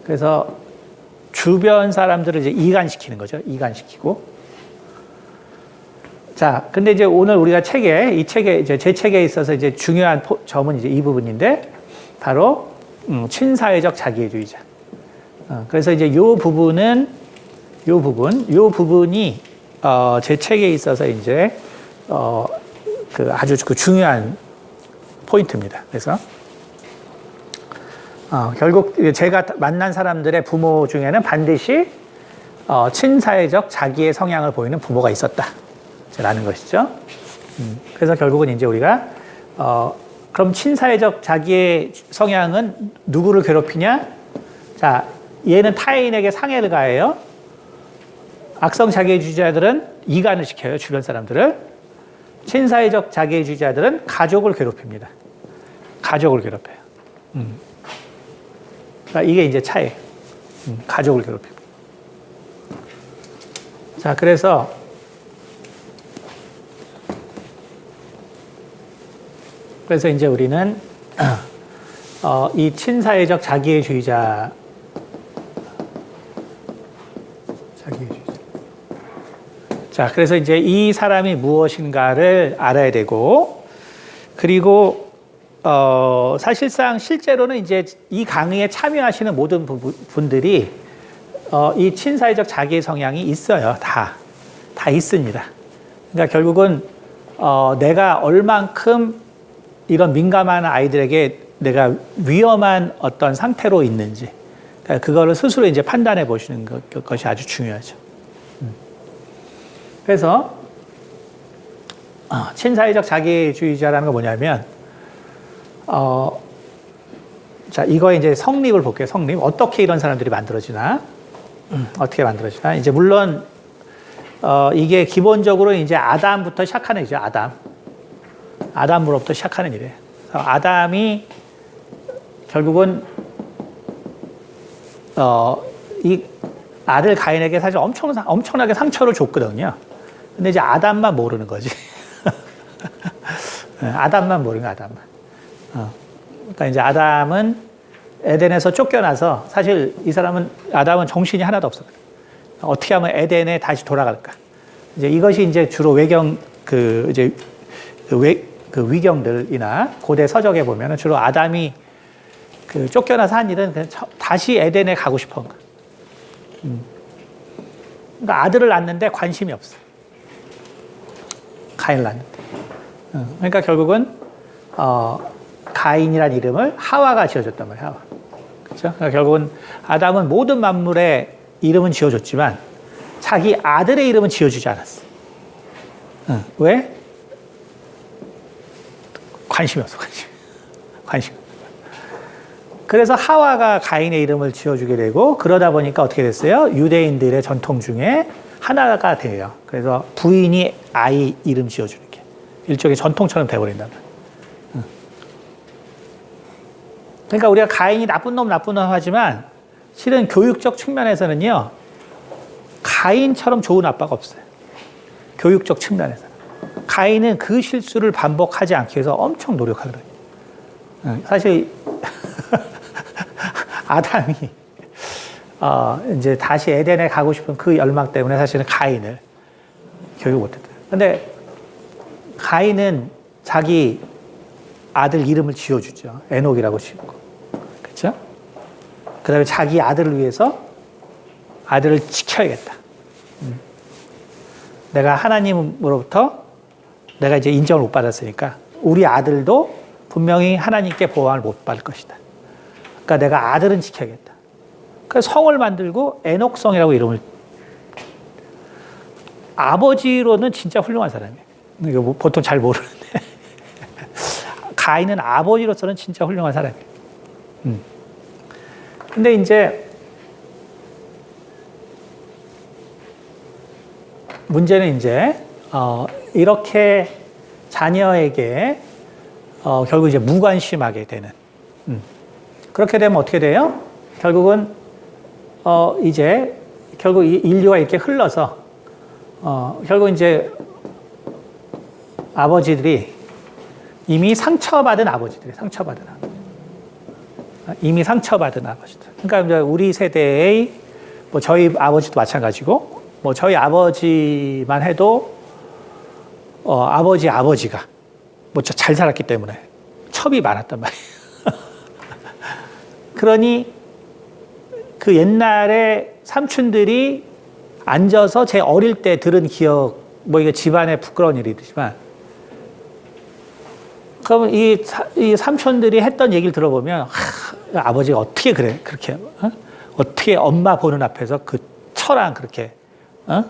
그래서 주변 사람들을 이제 이간시키는 거죠. 이간시키고. 자, 근데 이제 오늘 우리가 이제 제 책에 있어서 이제 중요한 점은 이제 이 부분인데, 바로 친사회적 자기애주의자. 그래서 이제 이 부분이 제 책에 있어서 이제 아주 중요한 포인트입니다. 그래서 결국 제가 만난 사람들의 부모 중에는 반드시 친사회적 자기의 성향을 보이는 부모가 있었다라는 것이죠. 그래서 결국은 이제 우리가 그럼 친사회적 자기의 성향은 누구를 괴롭히냐? 자, 얘는 타인에게 상해를 가해요. 악성 자기애주의자들은 이간을 시켜요, 주변 사람들을. 친사회적 자기애주의자들은 가족을 괴롭힙니다. 가족을 괴롭혀요. 그러니까 이게 이제 차이. 가족을 괴롭히고. 자, 그래서 이제 우리는 이 친사회적 자기애주의자 자, 그래서 이제 이 사람이 무엇인가를 알아야 되고, 그리고 사실상 실제로는 이제 이 강의에 참여하시는 모든 분들이 이 친사회적 자기 성향이 있어요. 다 있습니다. 그러니까 결국은 내가 얼만큼 이런 민감한 아이들에게 내가 위험한 어떤 상태로 있는지, 그러니까 그거를 스스로 이제 판단해 보시는 것이 아주 중요하죠. 그래서 친사회적 자기주의자라는 건 뭐냐면, 자, 이거 이제 성립을 볼게요. 성립. 어떻게 이런 사람들이 만들어지나? 어떻게 만들어지나? 이제 물론, 이게 기본적으로 이제 아담부터 시작하는 일이죠. 아담으로부터 시작하는 일이에요. 아담이 결국은, 이 아들 가인에게 사실 엄청나게 상처를 줬거든요. 근데 이제 아담만 모르는 거지. 아담만 모르는 거야, 아담만. 그러니까 이제 아담은 에덴에서 쫓겨나서 사실 아담은 정신이 하나도 없었거든. 어떻게 하면 에덴에 다시 돌아갈까? 이제 이것이 이제 주로 위경들이나 고대 서적에 보면은 주로 아담이 쫓겨나서 한 일은 그냥 다시 에덴에 가고 싶은 거야. 그러니까 아들을 낳는데 관심이 없어. 가인을 낳는데. 그러니까 결국은 가인이라는 이름을 하와가 지어줬단 말이야. 하와. 그렇죠? 그러니까 결국은 아담은 모든 만물의 이름은 지어줬지만 자기 아들의 이름은 지어주지 않았어. 왜? 관심이 없어. 관심. 그래서 하와가 가인의 이름을 지어주게 되고, 그러다 보니까 어떻게 됐어요? 유대인들의 전통 중에 하나가 돼요. 그래서 부인이 아이 이름 지어주는 게 일종의 전통처럼 돼버린단 말이에요. 그러니까 우리가 가인이 나쁜 놈 하지만 실은 교육적 측면에서는요, 가인처럼 좋은 아빠가 없어요. 교육적 측면에서는. 가인은 그 실수를 반복하지 않기 위해서 엄청 노력하거든요. 사실 아담이 이제 다시 에덴에 가고 싶은 그 열망 때문에 사실은 가인을 교육 못했다. 근데 가인은 자기 아들 이름을 지어주죠. 에녹이라고 지었고. 그렇죠? 그 다음에 자기 아들을 위해서 아들을 지켜야겠다. 내가 하나님으로부터 내가 이제 인정을 못 받았으니까 우리 아들도 분명히 하나님께 보호함을 못 받을 것이다. 그러니까 내가 아들은 지켜야겠다. 그래서 성을 만들고 에녹성이라고 이름을. 아버지로는 진짜 훌륭한 사람이에요. 이거 뭐 보통 잘 모르는데 가인은 아버지로서는 진짜 훌륭한 사람이에요. 근데 이제 문제는 이제 이렇게 자녀에게 결국 이제 무관심하게 되는. 그렇게 되면 어떻게 돼요? 결국은 이제 결국 인류가 이렇게 흘러서 결국 이제 아버지들이 이미 상처받은 아버지들. 그러니까 이제 우리 세대의 뭐 저희 아버지도 마찬가지고 뭐 저희 아버지만 해도 아버지가 뭐 잘 살았기 때문에 첩이 많았단 말이에요. 그러니 그 옛날에 삼촌들이 앉아서 제 어릴 때 들은 기억, 뭐 이게 집안의 부끄러운 일이지만, 그러면 이 삼촌들이 했던 얘기를 들어보면 아버지가 어떻게 그렇게 어떻게 엄마 보는 앞에서 그 처랑 그렇게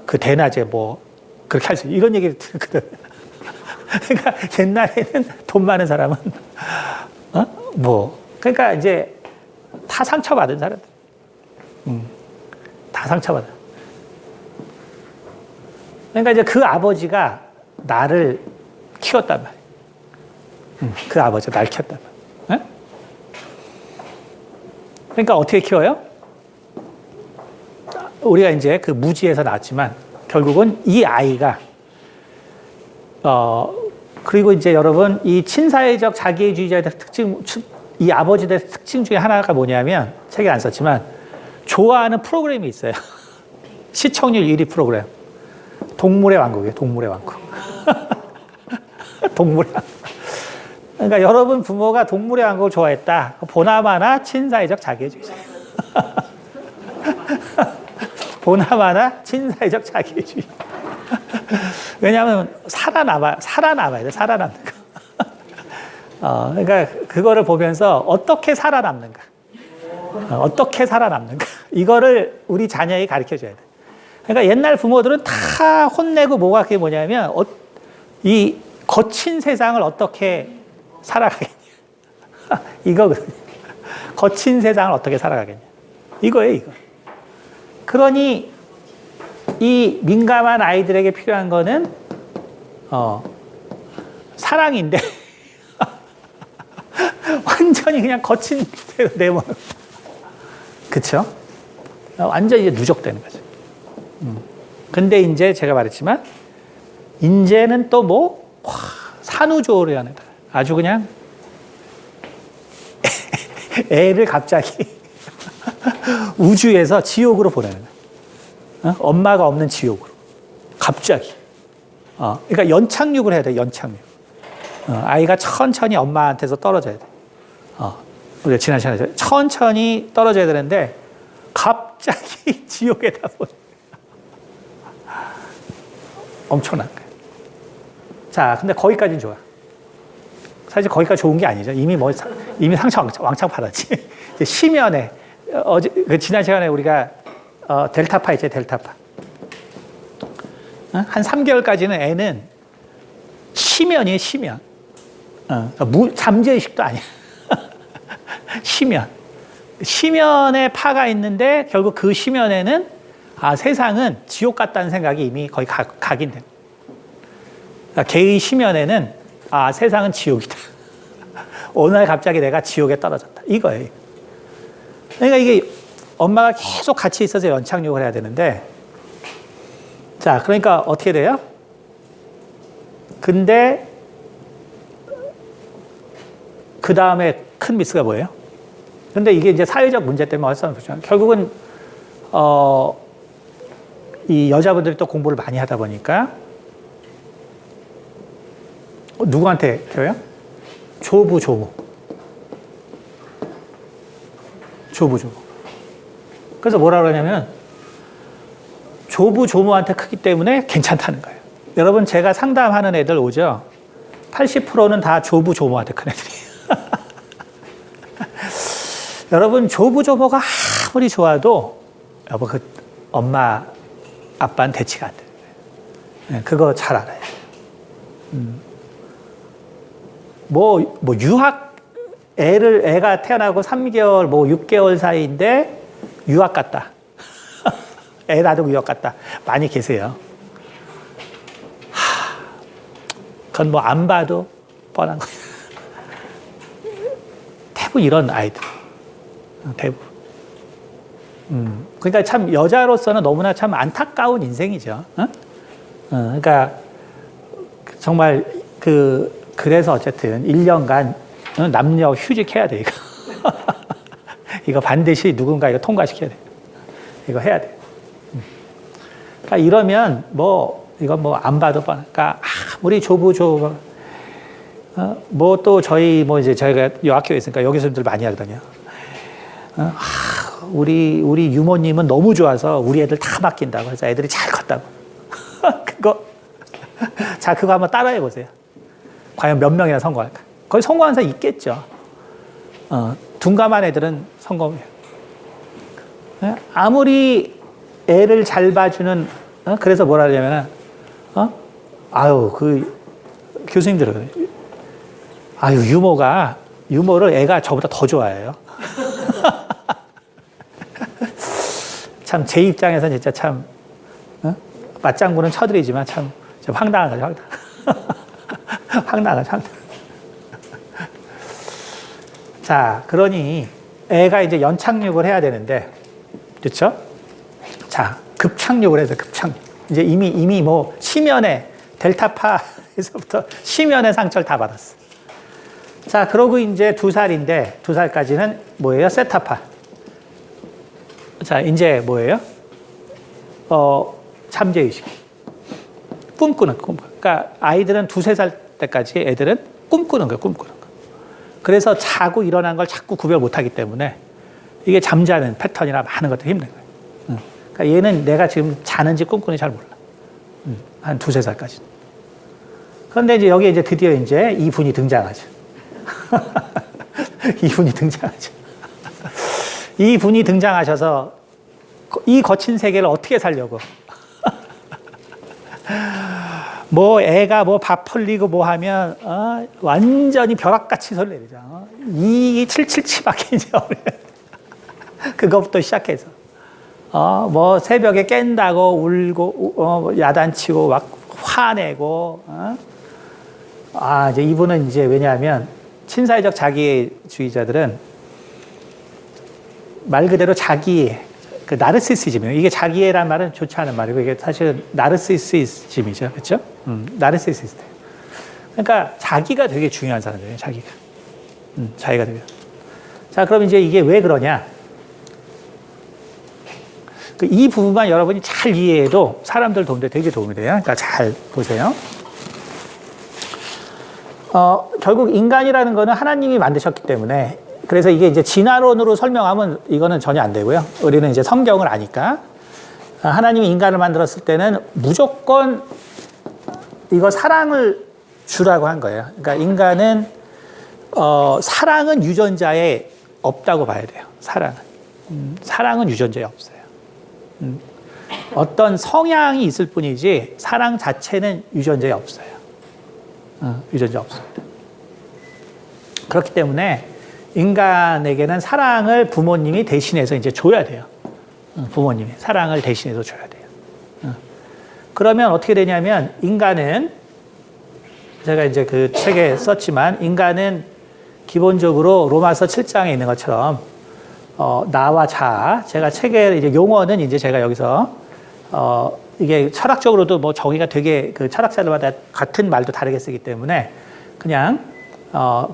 그 대낮에 뭐 그렇게 할 수 이런 얘기를 듣거든. 그러니까 옛날에는 돈 많은 사람은 뭐 그러니까 이제 다 상처받은 사람들. 다 상처받아. 그러니까 이제 그 아버지가 나를 키웠단 말이야. 그 아버지가 날 키웠단 말이야. 그러니까 어떻게 키워요? 우리가 이제 그 무지에서 나왔지만 결국은 이 아이가 그리고 이제 여러분 이 친사회적 자기주의자의 특징, 이 아버지들의 특징 중에 하나가 뭐냐면 책에 안 썼지만 좋아하는 프로그램이 있어요. 시청률 1위 프로그램. 동물의 왕국이에요. 동물의 왕국. 동물의 왕국. 그러니까 여러분 부모가 동물의 왕국을 좋아했다. 보나마나 친사회적 자기애주의자. 보나마나 친사회적 자기애주의. 왜냐하면 살아남아야 돼. 살아남는 거. 그러니까 그거를 보면서 어떻게 살아남는가. 어떻게 살아남는가. 이거를 우리 자녀에게 가르쳐줘야 돼. 그러니까 옛날 부모들은 다 혼내고 뭐가 그게 뭐냐면 이 거친 세상을 어떻게 살아가겠냐. 이거거든요. 거친 세상을 어떻게 살아가겠냐. 이거예요, 이거. 그러니 이 민감한 아이들에게 필요한 거는 사랑인데 완전히 그냥 거친 대로 내모. 그쵸? 완전히 이제 누적되는 거죠. 근데 이제 제가 말했지만 이제는 또 뭐 산후조리를 하는 아주 그냥 애를 갑자기 우주에서 지옥으로 보내는 거야. 엄마가 없는 지옥으로. 갑자기. 그러니까 연착륙을 해야 돼, 연착륙. 아이가 천천히 엄마한테서 떨어져야 돼. 우리가 지난 시간에 천천히 떨어져야 되는데 갑자기 지옥에다 보내. 엄청난 거야. 자, 근데 거기까지는 좋아. 사실 거기까지 좋은 게 아니죠. 이미 상처 왕창 받았지. 심연에, 지난 시간에 우리가, 델타파 있죠, 델타파. 한 3개월까지는 애는 심연이에요, 심연. 잠재의식도 아니야. 심연. 심연에 파가 있는데 결국 그 심연에는 세상은 지옥 같다는 생각이 이미 거의 각인된. 그러니까 개의 심연에는 세상은 지옥이다. 어느 날 갑자기 내가 지옥에 떨어졌다. 이거예요. 그러니까 이게 엄마가 계속 같이 있어서 연착륙을 해야 되는데, 자, 그러니까 어떻게 돼요? 근데 그 다음에 큰 미스가 뭐예요? 근데 이게 이제 사회적 문제 때문에 어디서 결국은 이 여자분들이 또 공부를 많이 하다 보니까 누구한테 배워요? 조부, 조모. 조부, 조모. 그래서 뭐라 그러냐면 조부, 조모한테 크기 때문에 괜찮다는 거예요. 여러분 제가 상담하는 애들 오죠? 80%는 다 조부, 조모한테 큰 애들이에요. 여러분 조부, 조모가 아무리 좋아도 여보 그 엄마, 아빠는 대치가 안 돼요. 네, 그거 잘 알아요. 유학, 애가 태어나고 3개월, 6개월 사이인데 유학 갔다. 애 놔두고 유학 갔다. 많이 계세요. 그건 안 봐도 뻔한 거예요. 대부분 이런 아이들. 대부분. 그러니까 참 여자로서는 너무나 참 안타까운 인생이죠. 그러니까 정말 그래서 어쨌든 1년간 남녀 휴직해야 돼, 이거. 이거 반드시 누군가 이거 통과시켜야 돼. 이거 해야 돼. 그러니까 이러면 이건 안 봐도 뻔. 그러니까 우리 조부, 또 저희 이제 저희가 여학교에 있으니까 여기서들 많이 하거든요. 우리 유모님은 너무 좋아서 우리 애들 다 맡긴다고 해서 애들이 잘 컸다고. 그거 한번 따라해 보세요. 과연 몇 명이나 성공할까? 거의 성공한 사람 있겠죠. 둔감한 애들은 성공해요. 아무리 애를 잘 봐주는, 그래서 뭐라 하냐면, 교수님들은, 유모를 애가 저보다 더 좋아해요. 참, 제 입장에서는 진짜 참, 맞장구는 쳐드리지만 참 황당한 거죠, 황당하죠. 자, 그러니 애가 이제 연착륙을 해야 되는데, 그렇죠? 자, 급착륙을 해서 급착륙. 이제 이미 심연에 델타파에서부터 심연의 상처를 다 받았어. 자, 그러고 이제 2살인데 2살까지는 뭐예요? 세타파. 자, 이제 뭐예요? 잠재의식. 꿈꾸는 꿈. 그러니까 아이들은 2-3살 때까지 애들은 꿈꾸는 거예요. 꿈꾸는 거. 그래서 자고 일어난 걸 자꾸 구별 못하기 때문에 이게 잠자는 패턴이나 많은 것들이 힘든 거예요. 그러니까 얘는 내가 지금 자는지 꿈꾸는지 잘 몰라. 한 2-3살까지. 그런데 이제 여기에 이제 드디어 이제 이분이 등장하죠. 이분이 등장하죠. 이분이 등장하셔서 이 거친 세계를 어떻게 살려고. 뭐 애가 뭐 밥 흘리고 뭐 하면 완전히 벼락같이 설레죠. 이 777밖에 이제 그것부터 시작해서 뭐 새벽에 깬다고 울고 야단치고 막 화내고 이제 이분은 이제 왜냐하면 친사회적 자기주의자들은 말 그대로 자기 그 나르시시즘이에요. 이게 자기애란 말은 좋지 않은 말이고 이게 사실은 나르시시즘이죠, 그렇죠? 나르시시스트. 그러니까 자기가 되게 중요한 사람들이에요. 자기가 되게. 자, 그럼 이제 이게 왜 그러냐? 이 부분만 여러분이 잘 이해해도 사람들 도움돼 되게 도움이 돼요. 그러니까 잘 보세요. 결국 인간이라는 거는 하나님이 만드셨기 때문에 그래서 이게 이제 진화론으로 설명하면 이거는 전혀 안 되고요. 우리는 이제 성경을 아니까 하나님이 인간을 만들었을 때는 무조건 이거 사랑을 주라고 한 거예요. 그러니까 인간은 사랑은 유전자에 없다고 봐야 돼요. 사랑은 유전자에 없어요. 어떤 성향이 있을 뿐이지 사랑 자체는 유전자에 없어요. 유전자 없습니다. 그렇기 때문에 인간에게는 사랑을 부모님이 대신해서 이제 줘야 돼요. 부모님이 사랑을 대신해서 줘야 돼요. 그러면 어떻게 되냐면 인간은 제가 이제 그 책에 썼지만 인간은 기본적으로 로마서 7장에 있는 것처럼 나와 자 제가 책에 이제 용어는 이제 제가 여기서 이게 철학적으로도 뭐 정의가 되게 그 철학자들마다 같은 말도 다르게 쓰기 때문에 그냥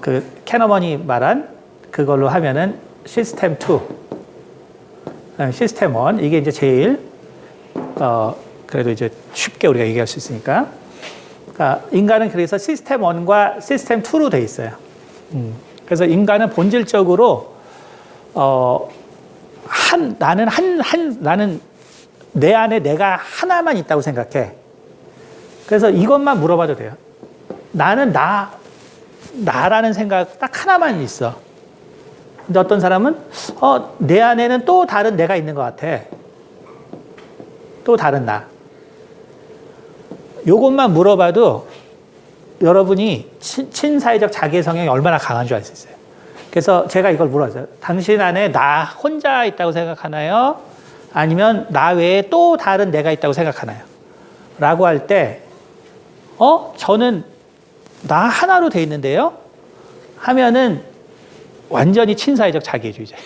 그 캐너먼이 말한 그걸로 하면은 시스템 2, 시스템 1 이게 이제 제일 그래도 이제 쉽게 우리가 얘기할 수 있으니까. 그러니까 인간은 그래서 시스템 1과 시스템 2로 돼 있어요. 그래서 인간은 본질적으로 나는 내 안에 내가 하나만 있다고 생각해. 그래서 이것만 물어봐도 돼요. 나는 나라는 생각 딱 하나만 있어. 근데 어떤 사람은 내 안에는 또 다른 내가 있는 것 같아. 또 다른 나. 요것만 물어봐도 여러분이 친사회적 자기의 성향이 얼마나 강한 줄 알 수 있어요. 그래서 제가 이걸 물어봤어요. 당신 안에 나 혼자 있다고 생각하나요? 아니면 나 외에 또 다른 내가 있다고 생각하나요? 라고 할 때, 저는 나 하나로 돼 있는데요? 하면은 완전히 친사회적 자기주의자예요.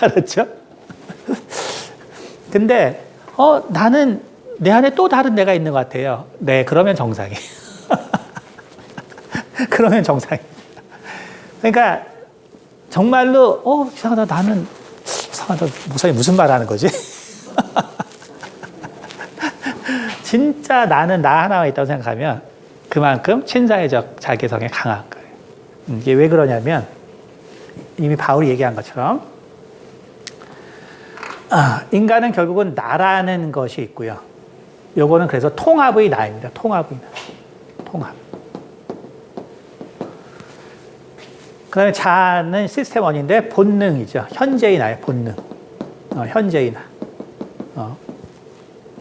알았죠? 근데, 나는 내 안에 또 다른 내가 있는 것 같아요. 네, 그러면 정상이에요. 그러면 정상이에요. 그러니까, 정말로, 이상하다, 이상하다, 목사님 무슨 말 하는 거지? 진짜 나는 나 하나가 있다고 생각하면 그만큼 친사회적 자기성에 강한 거예요. 이게 왜 그러냐면, 이미 바울이 얘기한 것처럼, 인간은 결국은 나라는 것이 있고요. 요거는 그래서 통합의 나입니다. 통합의 나. 통합. 그 다음에 자는 시스템 1인데 본능이죠. 현재의 나예요. 본능. 현재의 나.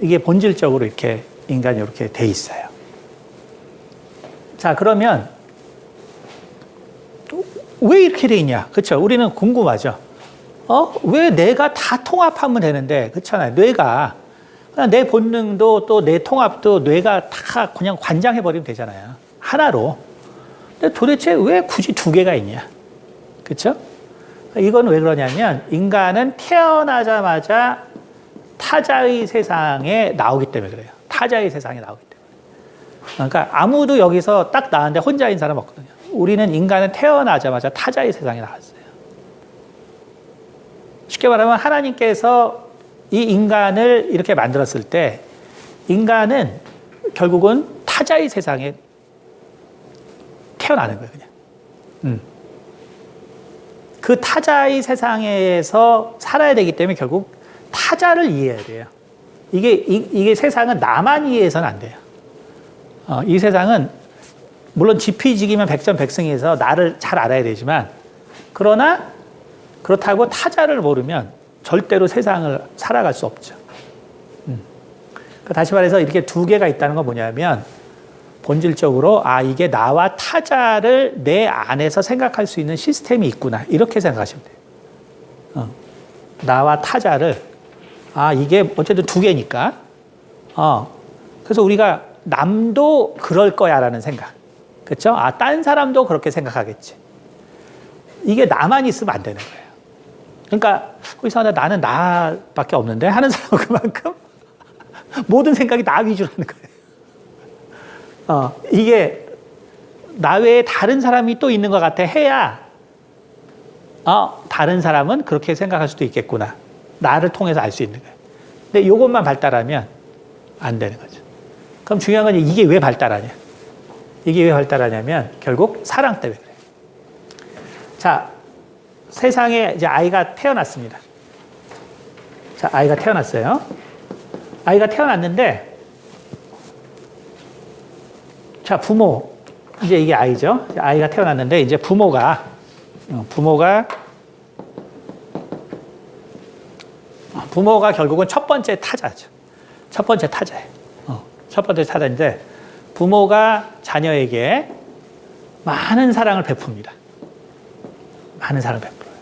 이게 본질적으로 이렇게 인간이 이렇게 돼 있어요. 자, 그러면 왜 이렇게 돼 있냐? 그렇죠? 우리는 궁금하죠. 왜 뇌가 다 통합하면 되는데, 그렇잖아요. 뇌가 내 본능도 또 내 통합도 뇌가 다 그냥 관장해버리면 되잖아요. 하나로. 근데 도대체 왜 굳이 두 개가 있냐? 그렇죠? 이건 왜 그러냐면 인간은 태어나자마자 타자의 세상에 나오기 때문에 그래요. 타자의 세상에 나오기 때문에. 그러니까 아무도 여기서 딱 나왔는데 혼자인 사람 없거든요. 우리는 인간은 태어나자마자 타자의 세상에 나왔어요. 쉽게 말하면 하나님께서 이 인간을 이렇게 만들었을 때 인간은 결국은 타자의 세상에 태어나는 거예요, 그냥. 그 타자의 세상에서 살아야 되기 때문에 결국 타자를 이해해야 돼요. 이게 세상은 나만 이해해서는 안 돼요. 이 세상은 물론 지피지기면 백전백승해서 나를 잘 알아야 되지만 그러나 그렇다고 타자를 모르면 절대로 세상을 살아갈 수 없죠. 다시 말해서 이렇게 두 개가 있다는 건 뭐냐면 본질적으로 이게 나와 타자를 내 안에서 생각할 수 있는 시스템이 있구나 이렇게 생각하시면 돼요. 나와 타자를 이게 어쨌든 두 개니까 그래서 우리가 남도 그럴 거야라는 생각 그렇죠? 딴 사람도 그렇게 생각하겠지. 이게 나만 있으면 안 되는 거예요. 그러니까 이상하다 나는 나밖에 없는데 하는 사람은 그만큼 모든 생각이 나 위주로 하는 거예요. 이게 나 외에 다른 사람이 또 있는 것 같아 해야 다른 사람은 그렇게 생각할 수도 있겠구나. 나를 통해서 알 수 있는 거예요. 근데 이것만 발달하면 안 되는 거죠. 그럼 중요한 건 이게 왜 발달하냐. 이게 왜 발달하냐면 결국 사랑 때문에 그래요. 자, 세상에 이제 아이가 태어났습니다. 자, 아이가 태어났어요. 아이가 태어났는데 자, 부모 이제 이게 아이죠. 아이가 태어났는데 이제 부모가 결국은 첫 번째 타자죠. 첫 번째 타자예요. 첫 번째 타자인데 부모가 자녀에게 많은 사랑을 베풉니다. 많은 사랑을 베풀어요.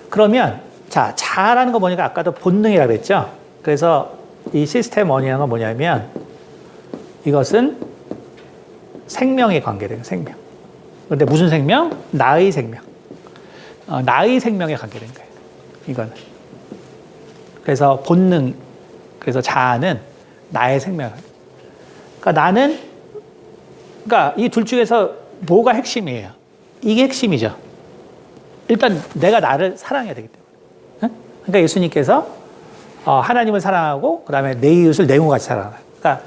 그러면 자, 자라는 거 보니까 아까도 본능이라고 그랬죠. 그래서 이 시스템 원이라는 건 뭐냐면 이것은 생명에 관계돼요. 생명. 그런데 무슨 생명? 나의 생명. 나의 생명에 관계된 거예요. 이거는. 그래서 본능, 그래서 자아는 나의 생명. 그러니까 그러니까 이 둘 중에서 뭐가 핵심이에요? 이게 핵심이죠. 일단 내가 나를 사랑해야 되기 때문에. 그러니까 예수님께서 하나님을 사랑하고 그다음에 내 이웃을 내 몸과 같이 사랑하라. 그러니까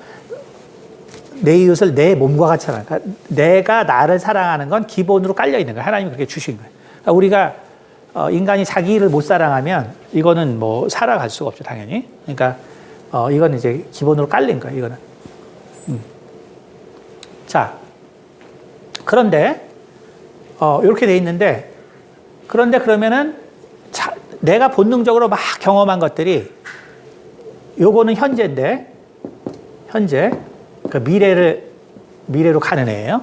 내 이웃을 내 몸과 같이 사랑하라. 그러니까 내가 나를 사랑하는 건 기본으로 깔려 있는 거예요. 하나님이 그렇게 주신 거예요. 그러니까 우리가 인간이 자기를 못 사랑하면 이거는 뭐 살아갈 수가 없죠, 당연히. 그러니까 이건 이제 기본으로 깔린 거예요, 이거는. 자, 그런데 이렇게 돼 있는데 그런데 그러면은 내가 본능적으로 막 경험한 것들이 요거는 현재인데 현재 그 미래로 가는 애예요.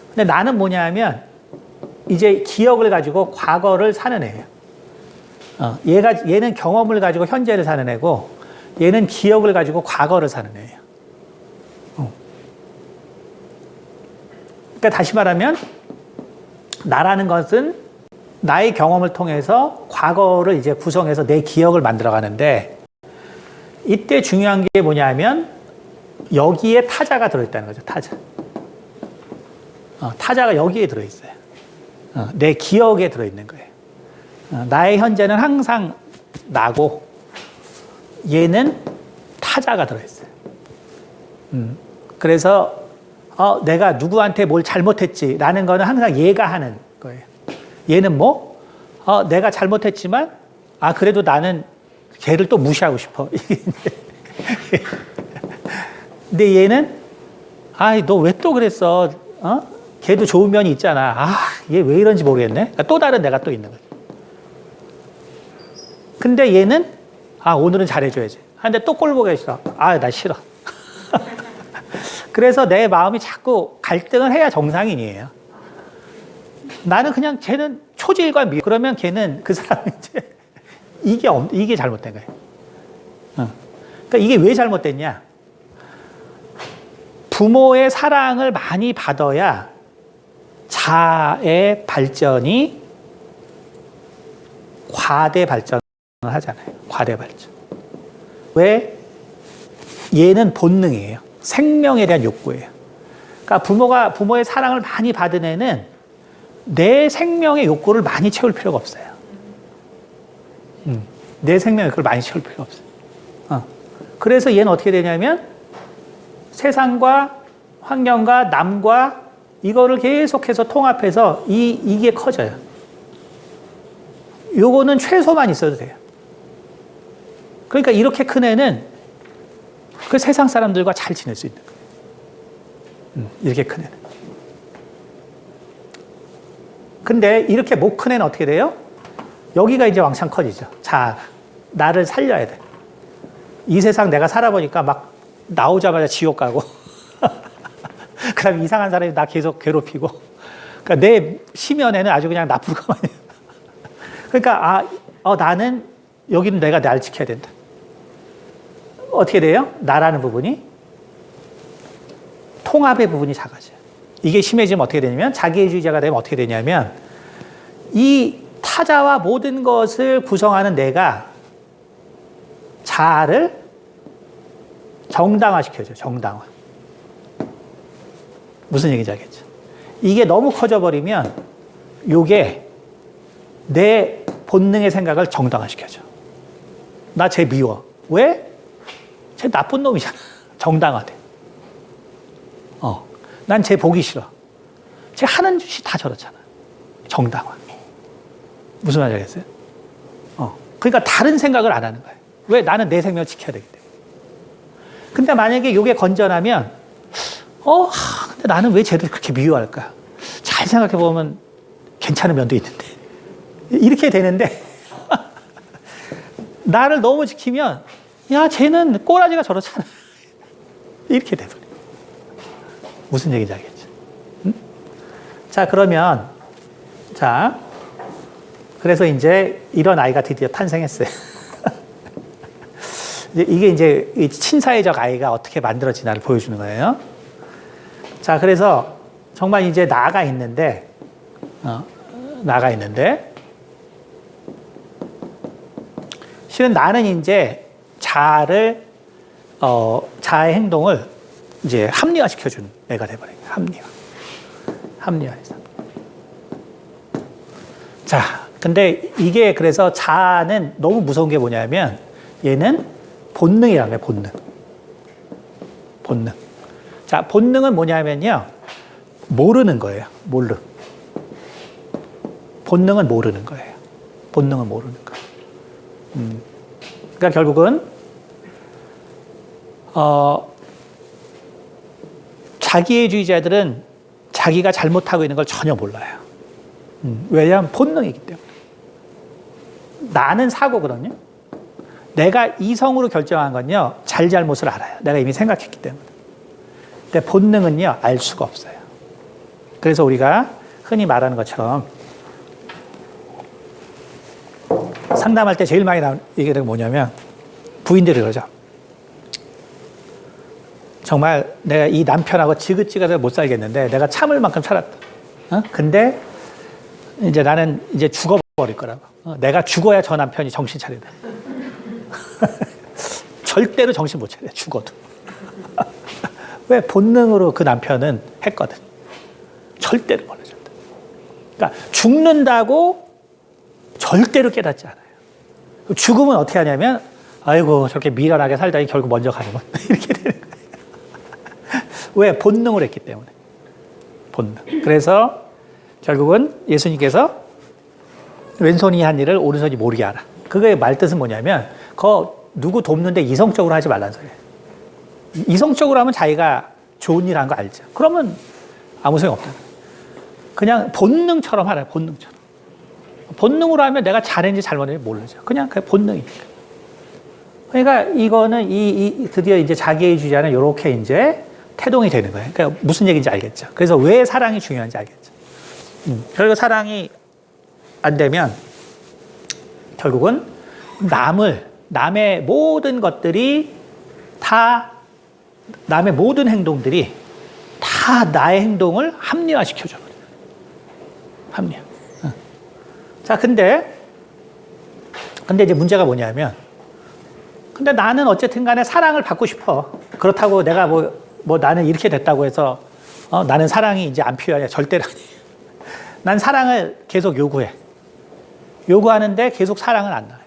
근데 나는 뭐냐면 이제 기억을 가지고 과거를 사는 애예요. 얘는 경험을 가지고 현재를 사는 애고 얘는 기억을 가지고 과거를 사는 애예요. 그러니까 다시 말하면 나라는 것은 나의 경험을 통해서 과거를 이제 구성해서 내 기억을 만들어 가는데 이때 중요한 게 뭐냐면 여기에 타자가 들어있다는 거죠. 타자. 타자가 여기에 들어있어요. 내 기억에 들어있는 거예요. 나의 현재는 항상 나고 얘는 타자가 들어있어요. 그래서 내가 누구한테 뭘 잘못했지라는 거는 항상 얘가 하는 거예요. 얘는 내가 잘못했지만 그래도 나는 걔를 또 무시하고 싶어. 근데 얘는 너 왜 또 그랬어? 걔도 좋은 면이 있잖아. 얘 왜 이런지 모르겠네. 그러니까 또 다른 내가 또 있는 거죠. 근데 얘는 오늘은 잘해줘야지. 근데 또 꼴 보기 싫어. 나 싫어. 그래서 내 마음이 자꾸 갈등을 해야 정상인이에요. 나는 그냥 쟤는 초질과 그러면 걔는 그 사람이 이제 이게 잘못된 거예요. 그러니까 이게 왜 잘못됐냐? 부모의 사랑을 많이 받아야 자아의 발전이 과대 발전을 하잖아요. 과대 발전. 왜? 얘는 본능이에요. 생명에 대한 욕구예요. 그러니까 부모의 사랑을 많이 받은 애는 내 생명의 욕구를 많이 채울 필요가 없어요. 내 생명의 욕구를 많이 채울 필요가 없어요. 그래서 얘는 어떻게 되냐면 세상과 환경과 남과 이거를 계속해서 통합해서 이게 커져요. 요거는 최소만 있어도 돼요. 그러니까 이렇게 큰 애는 그 세상 사람들과 잘 지낼 수 있는 거예요. 이렇게 큰 애는. 근데 이렇게 못 큰 애는 어떻게 돼요? 여기가 이제 왕창 커지죠. 자, 나를 살려야 돼. 이 세상 내가 살아보니까 막 나오자마자 지옥 가고 그 다음에 이상한 사람이 나 계속 괴롭히고 그러니까 내 심연에는 아주 그냥 나쁜 것만 해요. 그러니까 나는 여기는 내가 날 지켜야 된다. 어떻게 돼요? 나라는 부분이 통합의 부분이 작아져요. 이게 심해지면 어떻게 되냐면 자기애주의자가 되면 어떻게 되냐면 이 타자와 모든 것을 구성하는 내가 자아를 정당화시켜줘요. 정당화. 무슨 얘기인지 알겠죠? 이게 너무 커져버리면 이게 내 본능의 생각을 정당화시켜줘. 나 쟤 미워. 왜? 쟤 나쁜 놈이잖아. 정당화돼. 난 쟤 보기 싫어. 쟤 하는 짓이 다 저렇잖아. 정당화. 무슨 말인지 알겠어요? 그러니까 다른 생각을 안 하는 거예요. 왜? 나는 내 생명을 지켜야 되기 때문에. 근데 만약에 이게 건전하면 근데 나는 왜 쟤들 그렇게 미워할까? 잘 생각해 보면 괜찮은 면도 있는데. 이렇게 되는데 나를 너무 지키면 야, 쟤는 꼬라지가 저렇잖아. 이렇게 돼버려. 무슨 얘기인지 알겠죠? 응? 자, 그러면 그래서 이제 이런 아이가 드디어 탄생했어요. 이게 이제 이 친사회적 아이가 어떻게 만들어지나를 보여주는 거예요. 자, 그래서 정말 이제 나가 있는데 실은 나는 이제 자아의 행동을 이제 합리화시켜주는 애가 돼버려요. 합리화해서. 자, 근데 이게 그래서 자아는 너무 무서운 게 뭐냐면 얘는 본능이라는 거예요. 본능. 자, 본능은 뭐냐면요. 모르는 거예요. 본능은 모르는 거예요. 그러니까 결국은 자기애주의자들은 자기가 잘못하고 있는 걸 전혀 몰라요. 왜냐하면 본능이기 때문에. 나는 사고거든요. 내가 이성으로 결정한 건요. 잘못을 알아요. 내가 이미 생각했기 때문에. 근데 본능은요. 알 수가 없어요. 그래서 우리가 흔히 말하는 것처럼 상담할 때 제일 많이 나오는 얘기가 뭐냐면 부인들이 그러죠. 정말 내가 이 남편하고 지긋지긋해서 못 살겠는데 내가 참을 만큼 참았다. 근데 이제 나는 이제 죽어버릴 거라고. 내가 죽어야 저 남편이 정신 차리다. 절대로 정신 못 차려. 죽어도. 왜? 본능으로 그 남편은 했거든. 절대로 몰라. 그러니까 죽는다고 절대로 깨닫지 않아요. 죽음은 어떻게 하냐면 아이고 저렇게 미련하게 살다니 결국 먼저 가는건 이렇게 되는 거예요. 왜? 본능으로 했기 때문에. 본능. 그래서 결국은 예수님께서 왼손이 한 일을 오른손이 모르게 하라. 그거의 말뜻은 뭐냐면 누구 돕는데 이성적으로 하지 말라는 소리예요. 이성적으로 하면 자기가 좋은 일 한 거 알죠. 그러면 아무 소용 없다. 그냥 본능처럼 하라. 본능으로 하면 내가 잘했는지 잘못했는지 모르죠. 그냥 본능이니까. 그러니까 이거는 드디어 이제 자기애주의자는 이렇게 이제 태동이 되는 거예요. 그러니까 무슨 얘기인지 알겠죠. 그래서 왜 사랑이 중요한지 알겠죠. 그리고 사랑이 안 되면 결국은 남의 모든 것들이 남의 모든 행동들이 다 나의 행동을 합리화시켜줘. 합리화. 자, 근데 이제 문제가 뭐냐면, 근데 나는 어쨌든 간에 사랑을 받고 싶어. 그렇다고 내가 뭐 나는 이렇게 됐다고 해서, 나는 사랑이 이제 안 필요하냐. 절대로 아니에요. 난 사랑을 계속 요구해. 요구하는데 계속 사랑은 안 나와요.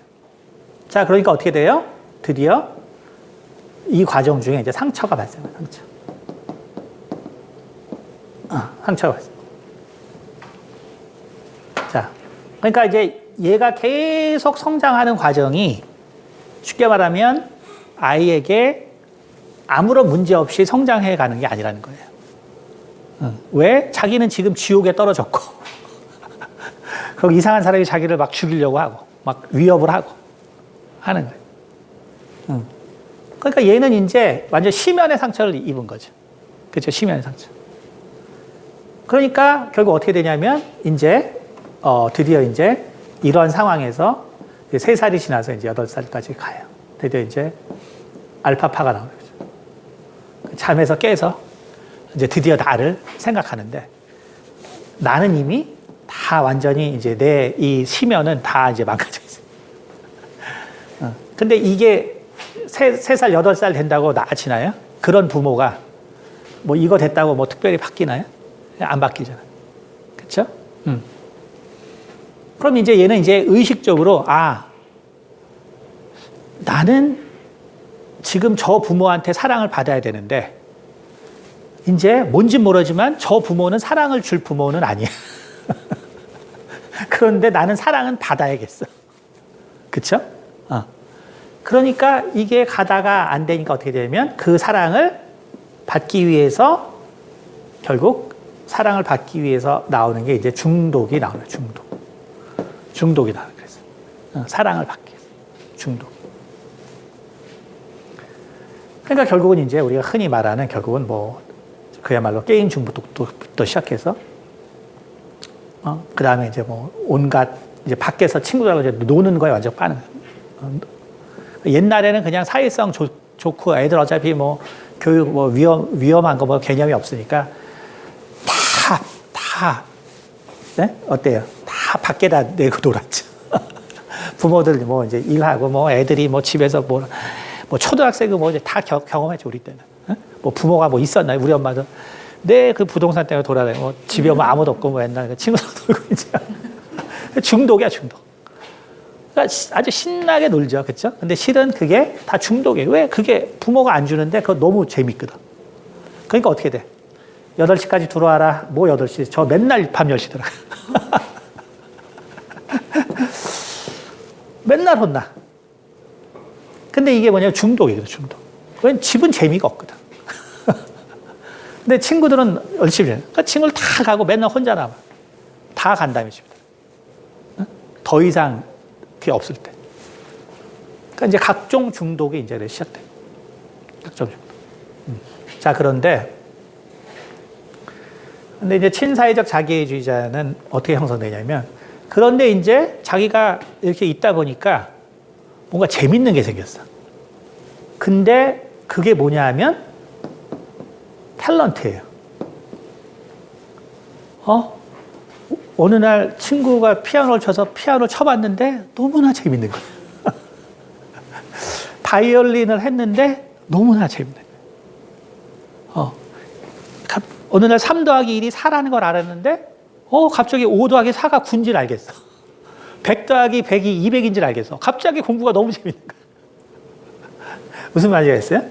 자, 그러니까 어떻게 돼요? 드디어 이 과정 중에 이제 상처가 발생해요. 상처. 상처가 발생. 자, 그러니까 이제 얘가 계속 성장하는 과정이 쉽게 말하면 아이에게 아무런 문제 없이 성장해 가는 게 아니라는 거예요. 왜? 자기는 지금 지옥에 떨어졌고, 거기 이상한 사람이 자기를 막 죽이려고 하고, 막 위협을 하고 하는 거예요. 그러니까 얘는 이제 완전 심연의 상처를 입은 거죠. 그렇죠? 심연의 상처. 그러니까 결국 어떻게 되냐면, 이제, 드디어 이제 이런 상황에서 3살이 지나서 이제 8살까지 가요. 드디어 이제 알파파가 나오는 거죠. 잠에서 깨서 이제 드디어 나를 생각하는데, 나는 이미 다 완전히 이제 내 이 심연은 다 이제 망가져 있어요. 근데 이게 3살, 8살 된다고 나아지나요? 그런 부모가 뭐 이거 됐다고 뭐 특별히 바뀌나요? 안 바뀌잖아요. 그렇죠? 그럼 이제 얘는 이제 의식적으로, 나는 지금 저 부모한테 사랑을 받아야 되는데, 이제 뭔진 모르지만 저 부모는 사랑을 줄 부모는 아니야. 그런데 나는 사랑은 받아야겠어. 그쵸? 그러니까 이게 가다가 안 되니까 어떻게 되냐면, 그 사랑을 받기 위해서, 결국 사랑을 받기 위해서 나오는 게 이제 중독이 나오는 거예요. 중독이 나와요. 그래서 사랑을 받기 위해서 중독. 그러니까 결국은 이제 우리가 흔히 말하는, 결국은 뭐 그야말로 게임 중독부터 시작해서 그 다음에 이제 뭐 온갖 이제 밖에서 친구들하고 이제 노는 거에 완전 빠는 거예요. 옛날에는 그냥 사회성 좋고 애들 어차피 뭐 교육 뭐 위험한 거 뭐 개념이 없으니까 네? 어때요? 다 밖에다 내고 놀았죠. 부모들 뭐 이제 일하고 뭐 애들이 뭐 집에서 뭐 초등학생은 뭐 이제 다 경험했죠, 우리 때는. 뭐 부모가 뭐 있었나요? 우리 엄마도 그 부동산 때문에 돌아다니고 뭐 집에 오면 아무도 없고 뭐 옛날 친구들 놀고 이제 중독이야, 중독. 그러니까 아주 신나게 놀죠, 그렇죠? 근데 실은 그게 다 중독이에요. 왜? 그게 부모가 안 주는데 그거 너무 재밌거든. 그러니까 어떻게 돼? 8시까지 들어와라. 뭐 8시? 저 맨날 밤 10시 들어가. 맨날 혼나. 근데 이게 뭐냐면 중독이거든, 중독. 왜냐면 집은 재미가 없거든. 근데 친구들은 열심히 해요. 그러니까 친구를 다 가고 맨날 혼자 남아. 다 간다며, 집에. 더 이상 그게 없을 때. 그러니까 이제 각종 중독이 이제 시작돼. 각종 중독. 자, 그런데 이제 친사회적 자기애주의자는 어떻게 형성되냐면, 그런데 이제 자기가 이렇게 있다 보니까 뭔가 재밌는 게 생겼어. 근데 그게 뭐냐 하면 탤런트예요. 어느 날 친구가 피아노를 쳐서 피아노를 쳐봤는데 너무나 재밌는 거예요. 바이올린을 했는데 너무나 재밌는 거예요. 어느 날 3 더하기 1이 4라는 걸 알았는데 갑자기 5 더하기 4가 9인 줄 알겠어. 100 더하기 100이 200인 줄 알겠어. 갑자기 공부가 너무 재밌는 거야. 무슨 말이겠어요?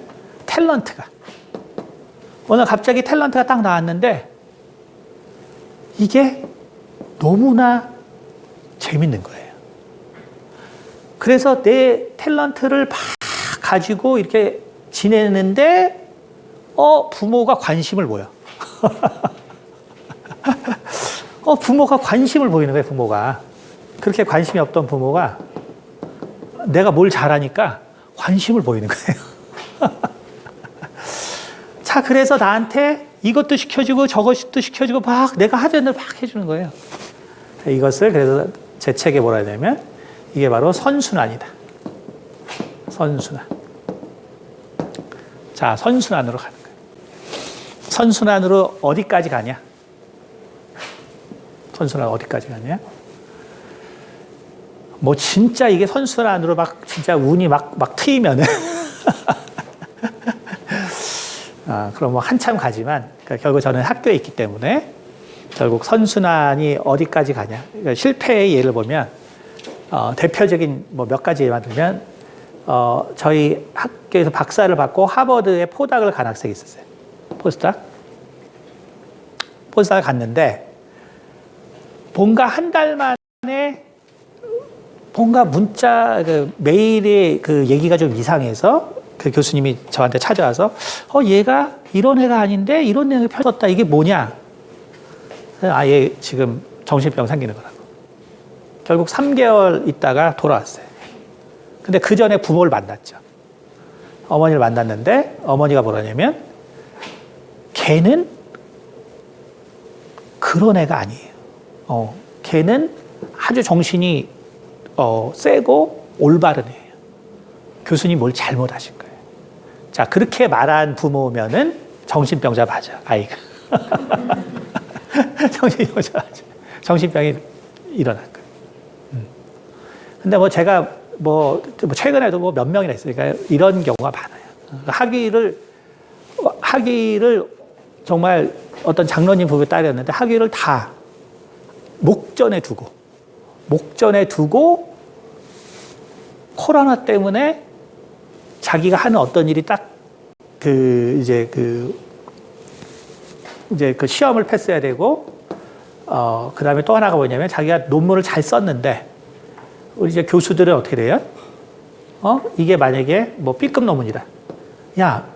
탤런트가. 오늘 갑자기 탤런트가 딱 나왔는데 이게 너무나 재밌는 거예요. 그래서 내 탤런트를 막 가지고 이렇게 지내는데 부모가 관심을 보여. 부모가 관심을 보이는 거예요, 부모가. 그렇게 관심이 없던 부모가 내가 뭘 잘하니까 관심을 보이는 거예요. 자, 그래서 나한테 이것도 시켜주고 저것도 시켜주고 막 내가 하자는 대로 막 해주는 거예요. 이것을 그래서 제 책에 뭐라 해야 되냐면 이게 바로 선순환이다. 선순환. 자, 선순환으로 가는 거예요. 선순환으로 어디까지 가냐? 선순환 어디까지 가냐? 뭐 진짜 이게 선순환으로 막 진짜 운이 막 트이면은 그럼 뭐 한참 가지만 그러니까 결국 저는 학교에 있기 때문에 결국 선순환이 어디까지 가냐? 그러니까 실패의 예를 보면 대표적인 뭐 몇 가지 예만 들면 저희 학교에서 박사를 받고 하버드에 포닥을 간 학생이 있었어요. 포스닥을 갔는데 뭔가 한 달 만에 뭔가 문자 메일의 그 얘기가 좀 이상해서 그 교수님이 저한테 찾아와서 얘가 이런 애가 아닌데 이런 내용이 펴졌다. 이게 뭐냐? 아예 지금 정신병 생기는 거라고. 결국 3개월 있다가 돌아왔어요. 근데 그 전에 부모를 만났죠. 어머니를 만났는데 어머니가 뭐라냐면 걔는 그런 애가 아니에요. 걔는 아주 정신이 세고 올바른 애예요. 교수님 뭘 잘못하신 거예요. 자, 그렇게 말한 부모면은 정신병자 맞아, 아이가. 정신병자 맞아. 정신병이 일어날 거예요. 근데 뭐 제가 최근에도 뭐 몇 명이나 있으니까 이런 경우가 많아요. 학위를 정말 어떤 장로님 부부에 따렸는데 학위를 다 목전에 두고 코로나 때문에 자기가 하는 어떤 일이 딱 이제 그 시험을 패스해야 되고 그 다음에 또 하나가 뭐냐면 자기가 논문을 잘 썼는데 우리 이제 교수들은 어떻게 돼요? 이게 만약에 뭐 B급 논문이다. 야,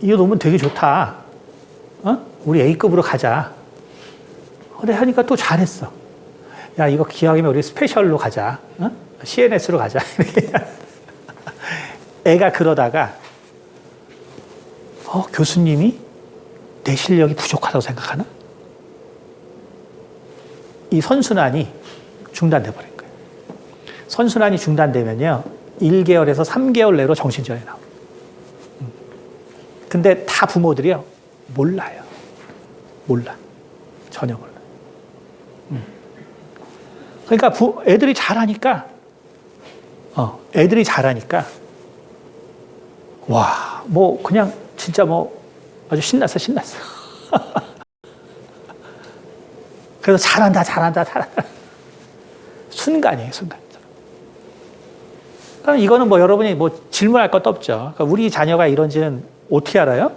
이 논문 되게 좋다. 우리 A급으로 가자. 그래 하니까 또 잘했어. 야, 이거 기왕이면 우리 스페셜로 가자. CNS로 가자. 애가 그러다가 교수님이 내 실력이 부족하다고 생각하나? 이 선순환이 중단돼 버린 거예요. 선순환이 중단되면요 1개월에서 3개월 내로 정신전에 나와요. 근데 다 부모들이요 몰라요. 전혀 몰라. 그러니까 애들이 잘하니까 와, 뭐 그냥 진짜 뭐 아주 신났어. 그래서 잘한다. 순간이에요. 그럼 이거는 뭐 여러분이 뭐 질문할 것도 없죠. 그러니까 우리 자녀가 이런지는 어떻게 알아요?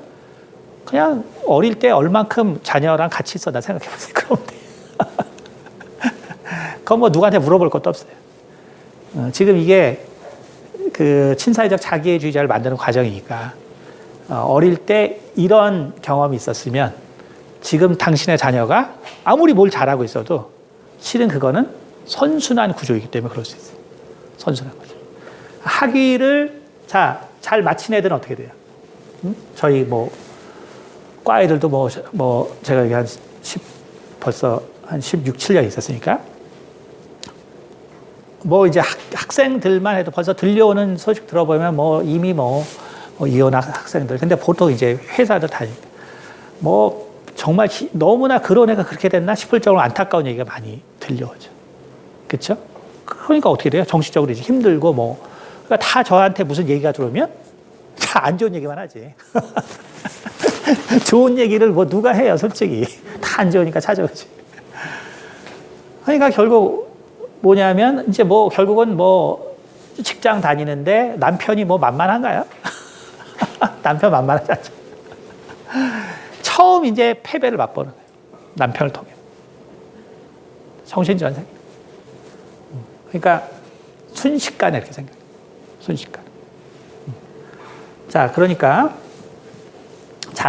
그냥 어릴 때 얼만큼 자녀랑 같이 있었나 생각해 보세요. 그럼 돼. 그건 뭐 누구한테 물어볼 것도 없어요. 지금 이게 그 친사회적 자기애주의자를 만드는 과정이니까 어릴 때 이런 경험이 있었으면 지금 당신의 자녀가 아무리 뭘 잘하고 있어도 실은 그거는 선순환 구조이기 때문에 그럴 수 있어요. 선순환 구조. 학위를 잘 마친 애들은 어떻게 돼요? 저희 뭐 과 애들도 뭐 제가 여기 벌써 한 16, 7년 있었으니까 뭐 이제 학생들만 해도 벌써 들려오는 소식 들어보면 뭐 이미 이혼 학생들. 근데 보통 이제 회사들 다니까 뭐 정말 너무나 그런 애가 그렇게 됐나 싶을 정도로 안타까운 얘기가 많이 들려오죠. 그렇죠? 그러니까 어떻게 돼요? 정신적으로 이제 힘들고 그러니까 다 저한테 무슨 얘기가 들어오면 다 안 좋은 얘기만 하지. 좋은 얘기를 뭐 누가 해요, 솔직히. 다 안 좋으니까 찾아오지. 그러니까 결국 뭐냐면 이제 결국은 직장 다니는데 남편이 만만한가요? 남편 만만하지 않죠. 처음 이제 패배를 맛보는 거예요. 남편을 통해. 정신전생. 그러니까 순식간에 이렇게 생겨요. 순식간에.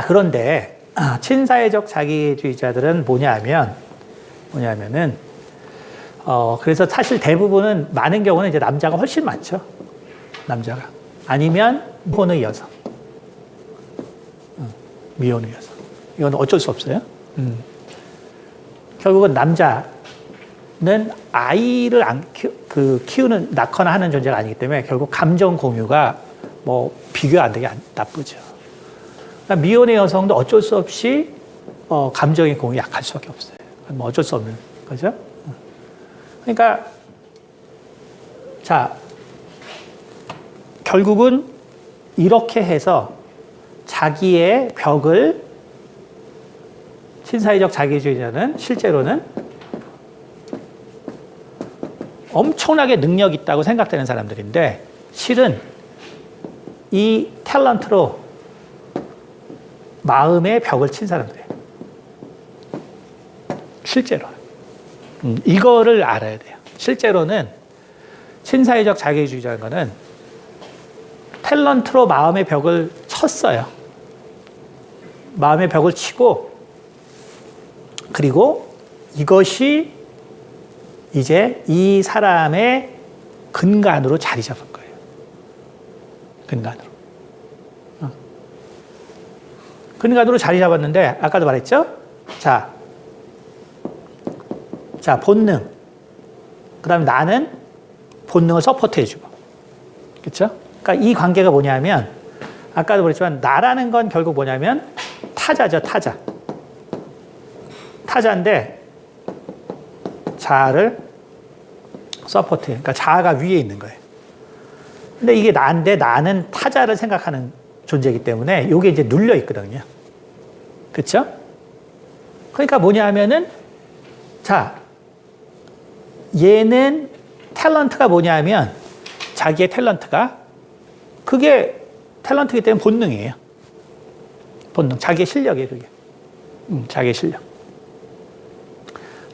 그런데 친사회적 자기주의자들은 뭐냐면은 그래서 사실 대부분은 많은 경우는 이제 남자가 훨씬 많죠. 남자가. 아니면 미혼의 여성. 미혼의 여성. 이건 어쩔 수 없어요. 결국은 남자는 아이를 낳거나 하는 존재가 아니기 때문에 결국 감정 공유가 비교 안 되게 나쁘죠. 그러니까 미혼의 여성도 어쩔 수 없이 감정의 공유 약할 수밖에 없어요. 어쩔 수 없는 거죠. 그러니까 결국은 이렇게 해서 자기의 벽을 친사회적 자기주의자는 실제로는 엄청나게 능력 있다고 생각되는 사람들인데 실은 이 탤런트로 마음의 벽을 친 사람들이에요. 실제로. 이거를 알아야 돼요. 실제로는 신사회적 자기주의자는 거는 탤런트로 마음의 벽을 쳤어요. 마음의 벽을 치고, 그리고 이것이 이제 이 사람의 근간으로 자리 잡은 거예요. 근간으로. 근간으로 자리 잡았는데, 아까도 말했죠? 자, 본능. 그 다음에 나는 본능을 서포트 해주고. 그렇죠? 그러니까 이 관계가 뭐냐면, 아까도 그랬지만, 나라는 건 결국 뭐냐면, 타자죠, 타자. 타자인데, 자아를 서포트 해. 그러니까 자아가 위에 있는 거예요. 근데 이게 나인데, 나는 타자를 생각하는 존재이기 때문에, 이게 이제 눌려 있거든요. 그렇죠? 그러니까 뭐냐 하면은, 자, 얘는 탤런트가 뭐냐면 자기의 탤런트가 그게 탤런트이기 때문에 본능이에요. 본능, 자기의 실력이에요, 그게. 자기의 실력.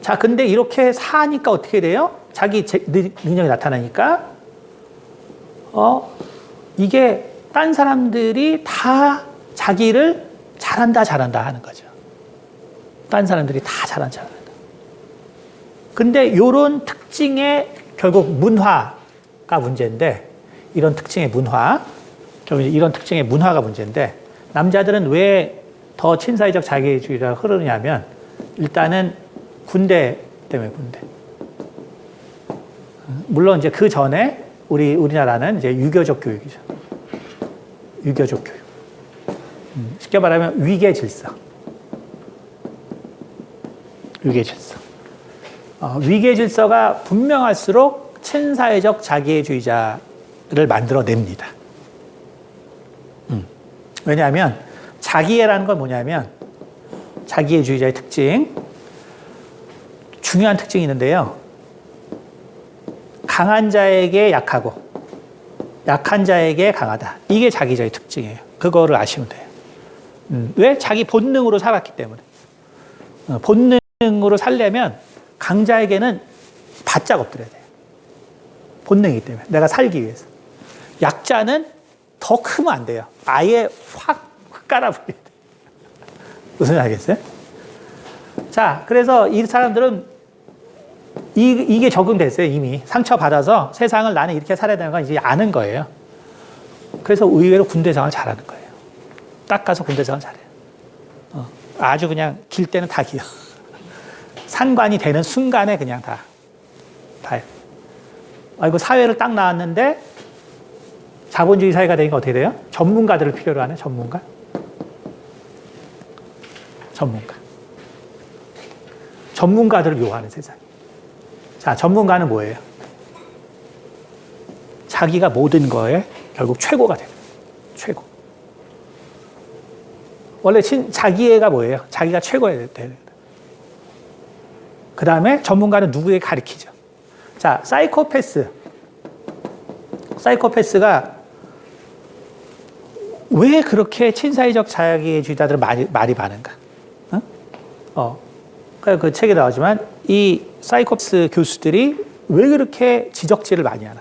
자, 근데 이렇게 사니까 어떻게 돼요? 자기 능력이 나타나니까 이게 딴 사람들이 다 자기를 잘한다 하는 거죠. 딴 사람들이 다 잘한다. 근데 요런 특징의 결국 문화가 문제인데, 이런 특징의 문화, 결국 이런 특징의 문화가 문제인데, 남자들은 왜 더 친사회적 자기주의가 흐르냐면, 일단은 군대 때문에 군대. 물론 이제 그 전에 우리나라는 이제 유교적 교육이죠. 유교적 교육. 쉽게 말하면 위계 질서. 위계 질서. 위계 질서가 분명할수록 친사회적 자기애주의자를 만들어냅니다. 왜냐하면 자기애라는 건 뭐냐면 자기애주의자의 특징, 중요한 특징이 있는데요. 강한 자에게 약하고 약한 자에게 강하다. 이게 자기자의 특징이에요. 그거를 아시면 돼요. 왜? 자기 본능으로 살았기 때문에. 본능으로 살려면 강자에게는 바짝 엎드려야 돼요. 본능이기 때문에. 내가 살기 위해서. 약자는 더 크면 안 돼요. 아예 확 깔아버려야 돼요. 무슨 알겠어요? 자, 그래서 이 사람들은 이게 적응됐어요, 이미. 상처받아서 세상을 나는 이렇게 살아야 되는 건 이제 아는 거예요. 그래서 의외로 군대 생활 잘하는 거예요. 딱 가서 군대 생활 잘해요. 아주 그냥 길 때는 다 기어. 상관이 되는 순간에 그냥 다 해요. 아이고, 사회를 딱 나왔는데 자본주의 사회가 되니까 어떻게 돼요? 전문가들을 필요로 하네, 전문가. 전문가들을 요하는 세상. 자, 전문가는 뭐예요? 자기가 모든 거에 결국 최고가 되는 거예요. 최고. 원래 자기애가 뭐예요? 자기가 최고야 되는. 그 다음에 전문가는 누구에게 가르치죠. 자, 사이코패스가 왜 그렇게 친사회적 자기애주의자들은 말이 많은가? 그 책에 나오지만 이 사이코패스 교수들이 왜 그렇게 지적질을 많이 하나?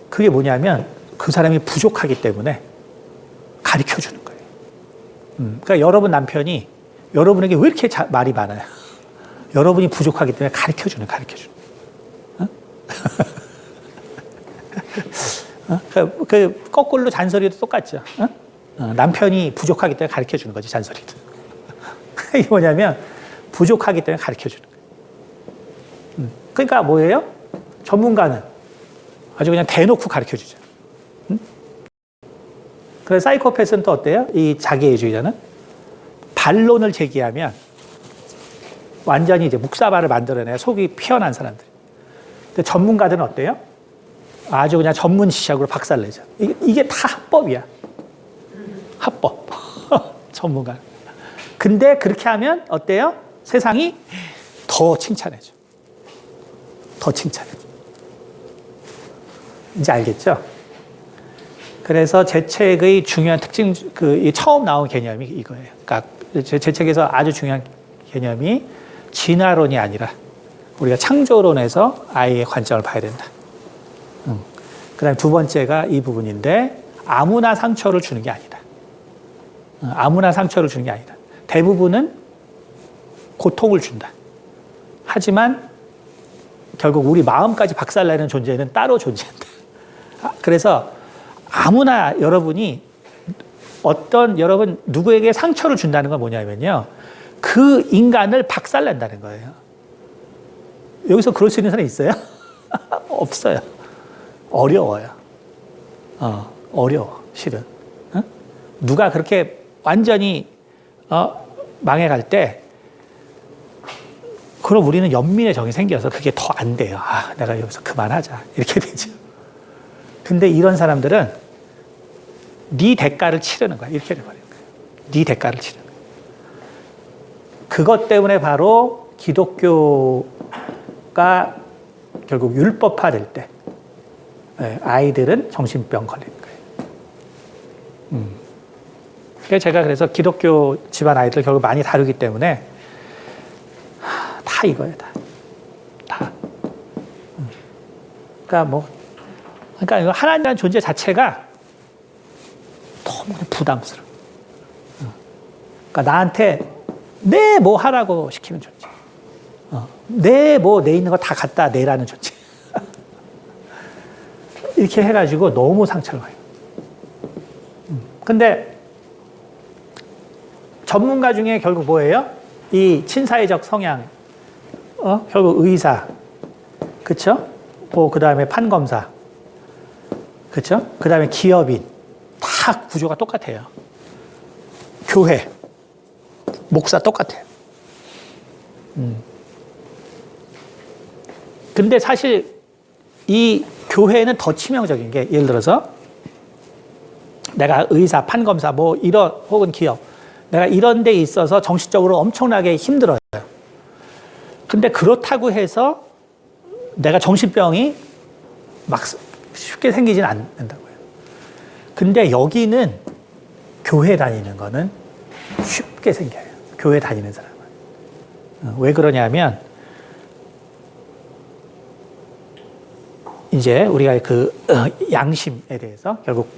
그게 뭐냐면 그 사람이 부족하기 때문에 가르쳐주는 거예요. 그러니까 여러분 남편이 여러분에게 왜 이렇게 말이 많아요? 여러분이 부족하기 때문에 가르쳐주는. 그 거꾸로 잔소리도 똑같죠. 남편이 부족하기 때문에 가르쳐주는 거지, 잔소리도. 이게 뭐냐면 부족하기 때문에 가르쳐주는 거예요. 그러니까 뭐예요? 전문가는 아주 그냥 대놓고 가르쳐주죠. 그래서 사이코패스는 또 어때요? 이 자기애주의자는 반론을 제기하면 완전히 이제 묵사발을 만들어내요. 속이 피어난 사람들. 근데 전문가들은 어때요? 아주 그냥 전문 지식으로 박살내죠. 이게 다 합법이야. 합법. 전문가. 근데 그렇게 하면 어때요? 세상이 더 칭찬해줘. 더 칭찬해줘. 이제 알겠죠? 그래서 제 책의 중요한 특징, 이 처음 나온 개념이 이거예요. 그러니까 제 책에서 아주 중요한 개념이 진화론이 아니라 우리가 창조론에서 아이의 관점을 봐야 된다. 그 다음에 두 번째가 이 부분인데 아무나 상처를 주는 게 아니다. 아무나 상처를 주는 게 아니다. 대부분은 고통을 준다. 하지만 결국 우리 마음까지 박살내는 존재는 따로 존재한다. 그래서 아무나 여러분이 여러분 누구에게 상처를 준다는 건 뭐냐면요. 그 인간을 박살낸다는 거예요. 여기서 그럴 수 있는 사람이 있어요? 없어요. 어려워요. 어려워, 실은. 누가 그렇게 완전히, 망해갈 때, 그럼 우리는 연민의 정이 생겨서 그게 더 안 돼요. 내가 여기서 그만하자. 이렇게 되죠. 근데 이런 사람들은 네 대가를 치르는 거야. 이렇게 돼버리는 거예요. 네 대가를 치르는 거야. 그것 때문에 바로 기독교가 결국 율법화될 때 아이들은 정신병 걸리는 거예요. 그래서 기독교 집안 아이들 결국 많이 다루기 때문에 다 이거예요. 다. 그러니까 하나님이라는 존재 자체가 너무 부담스러워. 그러니까 나한테 내 뭐 하라고 시키는 존재. 내 있는 거 다 갖다 내라는 존재. 이렇게 해가지고 너무 상처를 봐요. 근데 전문가 중에 결국 뭐예요? 이 친사회적 성향, 결국 의사, 그쵸? 그 다음에 판검사, 그쵸? 그 다음에 기업인, 다 구조가 똑같아요. 교회, 목사 똑같아요. 근데 사실 이 교회는 더 치명적인 게 예를 들어서 내가 의사, 판검사 혹은 기업 내가 이런 데 있어서 정신적으로 엄청나게 힘들어요. 근데 그렇다고 해서 내가 정신병이 막 쉽게 생기진 않는다고요. 근데 여기는 교회 다니는 거는 쉽게 생겨요. 교회 다니는 사람은. 왜 그러냐면 이제 우리가 양심에 대해서 결국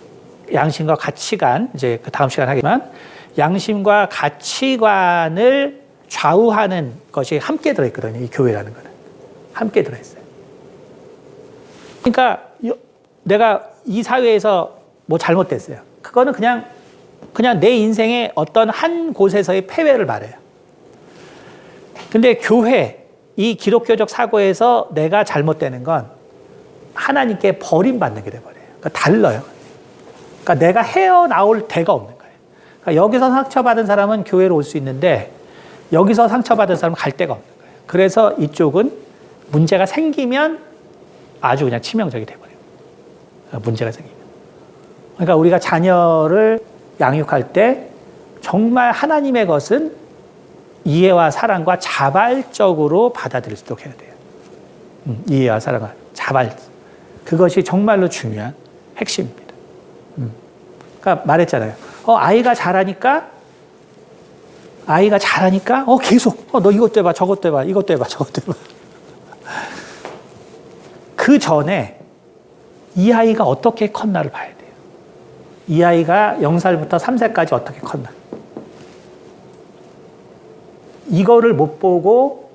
양심과 가치관, 이제 그 다음 시간에 하겠지만 양심과 가치관을 좌우하는 것이 함께 들어있거든요. 이 교회라는 거는. 함께 들어있어요. 그러니까 내가 이 사회에서 뭐 잘못됐어요. 그거는 그냥 내 인생의 어떤 한 곳에서의 패배를 말해요. 근데 교회, 이 기독교적 사고에서 내가 잘못되는 건 하나님께 버림받는 게 돼버려요. 그러니까 달라요. 그러니까 내가 헤어나올 데가 없는 거예요. 그러니까 여기서 상처받은 사람은 교회로 올 수 있는데 여기서 상처받은 사람은 갈 데가 없는 거예요. 그래서 이쪽은 문제가 생기면 아주 그냥 치명적이 돼버려요. 문제가 생기면. 그러니까 우리가 자녀를 양육할 때 정말 하나님의 것은 이해와 사랑과 자발적으로 받아들일 수 있도록 해야 돼요. 이해와 사랑과 그것이 정말로 중요한 핵심입니다. 그러니까 말했잖아요. 아이가 잘하니까 계속 너 이것도 해봐, 저것도 해봐, 이것도 해봐, 저것도 해봐. 그 전에 이 아이가 어떻게 컸나를 봐야 돼요. 이 아이가 0살부터 3살까지 어떻게 컸나. 이거를 못 보고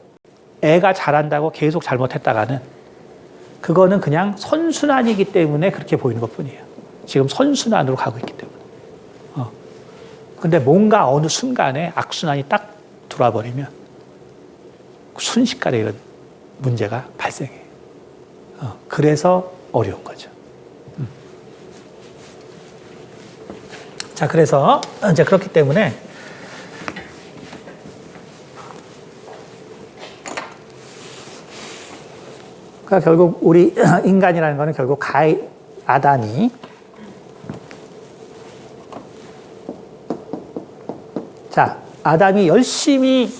애가 잘한다고 계속 잘못했다가는 그거는 그냥 선순환이기 때문에 그렇게 보이는 것뿐이에요. 지금 선순환으로 가고 있기 때문에. 근데 뭔가 어느 순간에 악순환이 딱 들어와 버리면 순식간에 이런 문제가 발생해요. 그래서 어려운 거죠. 자, 그래서 이제 그렇기 때문에 그러니까 결국 우리 인간이라는 거는 결국 아담이 아담이 열심히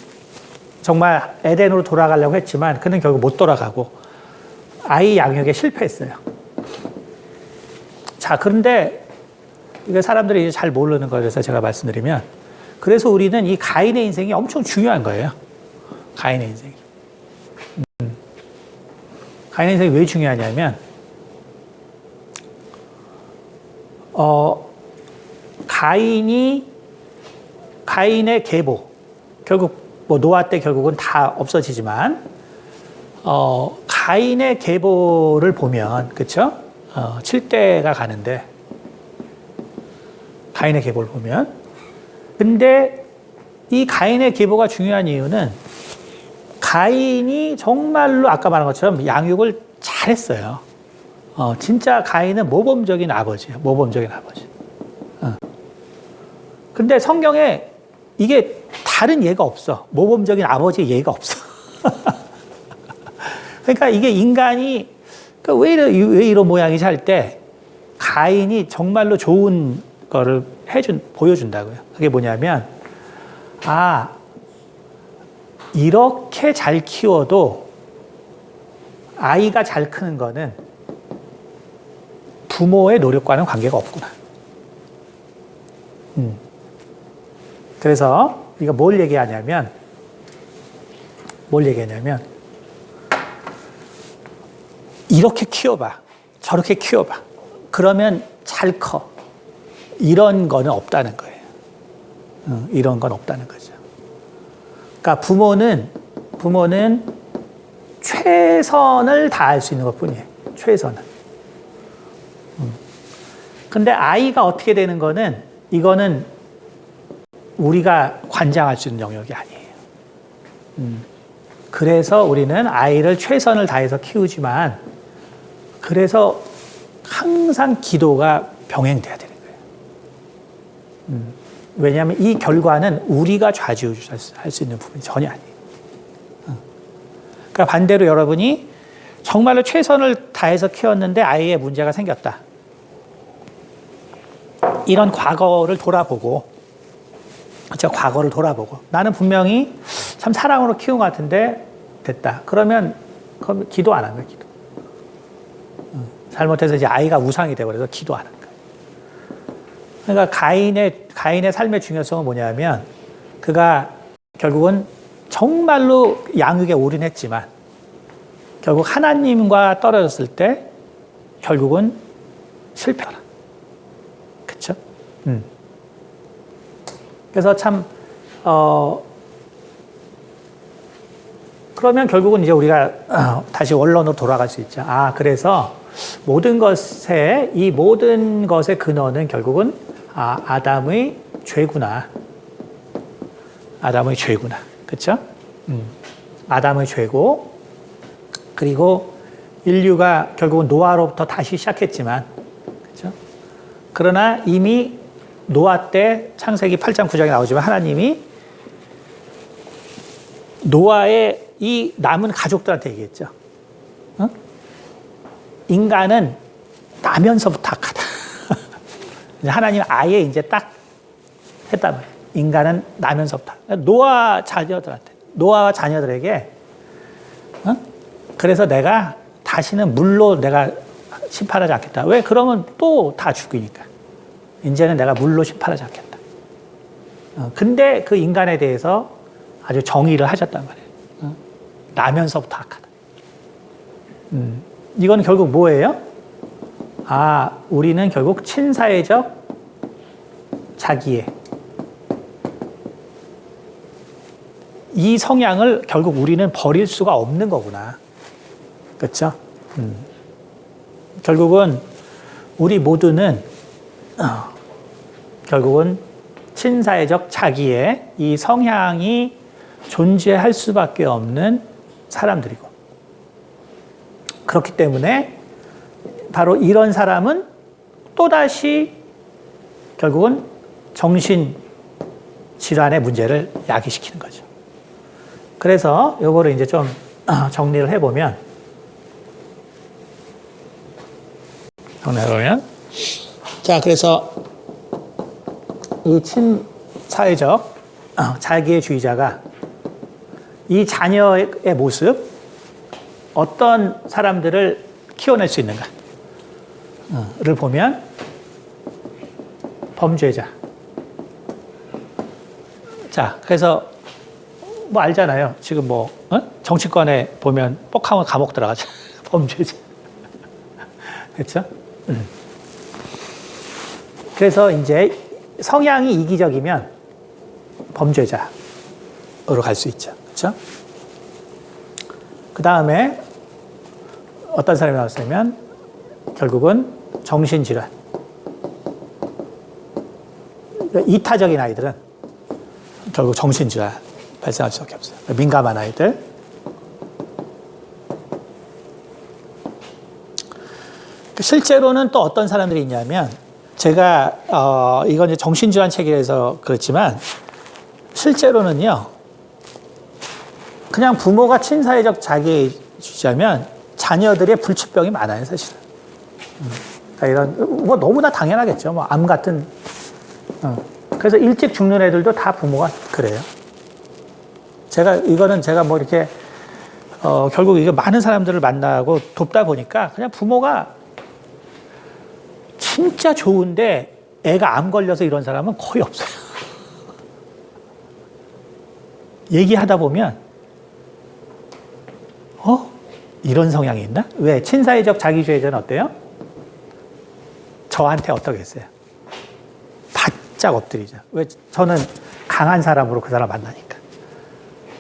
정말 에덴으로 돌아가려고 했지만 그는 결국 못 돌아가고 아이 양육에 실패했어요. 자, 그런데 이게 사람들이 이제 잘 모르는 거라서 제가 말씀드리면, 그래서 우리는 이 가인의 인생이 엄청 중요한 거예요. 가인의 인생이. 가인의 인생이 왜 중요하냐면, 가인의 계보, 결국 뭐 노아 때 결국은 다 없어지지만, 가인의 계보를 보면, 그쵸? 7대가 가는데, 가인의 계보를 보면. 근데 이 가인의 계보가 중요한 이유는 가인이 정말로 아까 말한 것처럼 양육을 잘했어요. 진짜 가인은 모범적인 아버지예요. 모범적인 아버지. 근데 성경에 이게 다른 예가 없어. 모범적인 아버지의 예가 없어. 그러니까 이게 인간이 왜 이런 모양이지 할 때 가인이 정말로 좋은 거를 보여준다고요. 그게 뭐냐면, 이렇게 잘 키워도 아이가 잘 크는 거는 부모의 노력과는 관계가 없구나. 그래서 우리가 뭘 얘기하냐면, 이렇게 키워봐. 저렇게 키워봐. 그러면 잘 커. 이런 거는 없다는 거예요. 이런 건 없다는 거죠. 그러니까 부모는 최선을 다할 수 있는 것 뿐이에요. 최선을. 근데 아이가 어떻게 되는 거는, 이거는 우리가 관장할 수 있는 영역이 아니에요. 그래서 우리는 아이를 최선을 다해서 키우지만, 그래서 항상 기도가 병행돼야 되는 거예요. 왜냐하면 이 결과는 우리가 좌지우지할 수 있는 부분이 전혀 아니에요. 그러니까 반대로 여러분이 정말로 최선을 다해서 키웠는데 아이의 문제가 생겼다. 이런 과거를 돌아보고, 나는 분명히 참 사랑으로 키운 것 같은데 됐다. 그러면 기도 안 한 거예요, 기도. 잘못해서 이제 아이가 우상이 되어버려서 기도 안 한 거예요. 그러니까 가인의 삶의 중요성은 뭐냐면, 그가 결국은 정말로 양육에 올인했지만, 결국 하나님과 떨어졌을 때 결국은 실패하라. 그쵸? 그래서 참, 그러면 결국은 이제 우리가 다시 원론으로 돌아갈 수 있죠. 그래서 모든 것의 근원은 결국은 아담의 죄구나. 아담의 죄구나. 그쵸? 아담의 죄고, 그리고 인류가 결국은 노아로부터 다시 시작했지만, 그쵸? 그러나 이미 노아 때 창세기 8장 9장에 나오지만 하나님이 노아의 이 남은 가족들한테 얘기했죠. 인간은 나면서부터 악하다. 하나님 아예 이제 딱 했단 말이에요. 인간은 나면서부터. 노아와 자녀들에게, 그래서 내가 다시는 물로 내가 심판하지 않겠다. 왜? 그러면 또 다 죽으니까. 이제는 내가 물로 심판하지 않겠다. 근데 그 인간에 대해서 아주 정의를 하셨단 말이에요. 나면서부터 악하다. 이건 결국 뭐예요? 우리는 결국 친사회적 자기애. 이 성향을 결국 우리는 버릴 수가 없는 거구나. 그렇죠? 결국은 우리 모두는 결국은 친사회적 자기애, 이 성향이 존재할 수밖에 없는 사람들이고, 그렇기 때문에 바로 이런 사람은 또다시 결국은 정신 질환의 문제를 야기시키는 거죠. 그래서 요거를 이제 좀 정리를 해보면, 자, 그래서 이 친사회적 자기애주의자가 이 자녀의 모습, 어떤 사람들을 키워낼 수 있는가를 보면, 범죄자. 자, 그래서 뭐 알잖아요. 지금 뭐 정치권에 보면 뻑하면 감옥 들어가죠. 범죄자. 그렇죠? 그래서 이제 성향이 이기적이면 범죄자로 갈 수 있죠. 그렇죠? 그 다음에 어떤 사람이 나왔으면 결국은 정신질환. 이타적인 아이들은 결국 정신질환 발생할 수밖에 없어요. 민감한 아이들. 실제로는 또 어떤 사람들이 있냐면 제가 이건 이제 정신질환 책이라서 그렇지만 실제로는요 그냥 부모가 친사회적 자기애주의자면 자녀들의 불치병이 많아요 사실은. 그러니까 이런 뭐 너무나 당연하겠죠. 뭐 암 같은. 그래서 일찍 죽는 애들도 다 부모가 그래요. 이거는 제가 뭐 이렇게 결국 이거 많은 사람들을 만나고 돕다 보니까 그냥 부모가 진짜 좋은데 애가 암 걸려서 이런 사람은 거의 없어요. 얘기하다 보면 이런 성향이 있나? 왜? 친사회적 자기주의자는 어때요? 저한테 어떻게 했어요? 바짝 엎드리죠. 왜? 저는 강한 사람으로 그 사람 만나니까.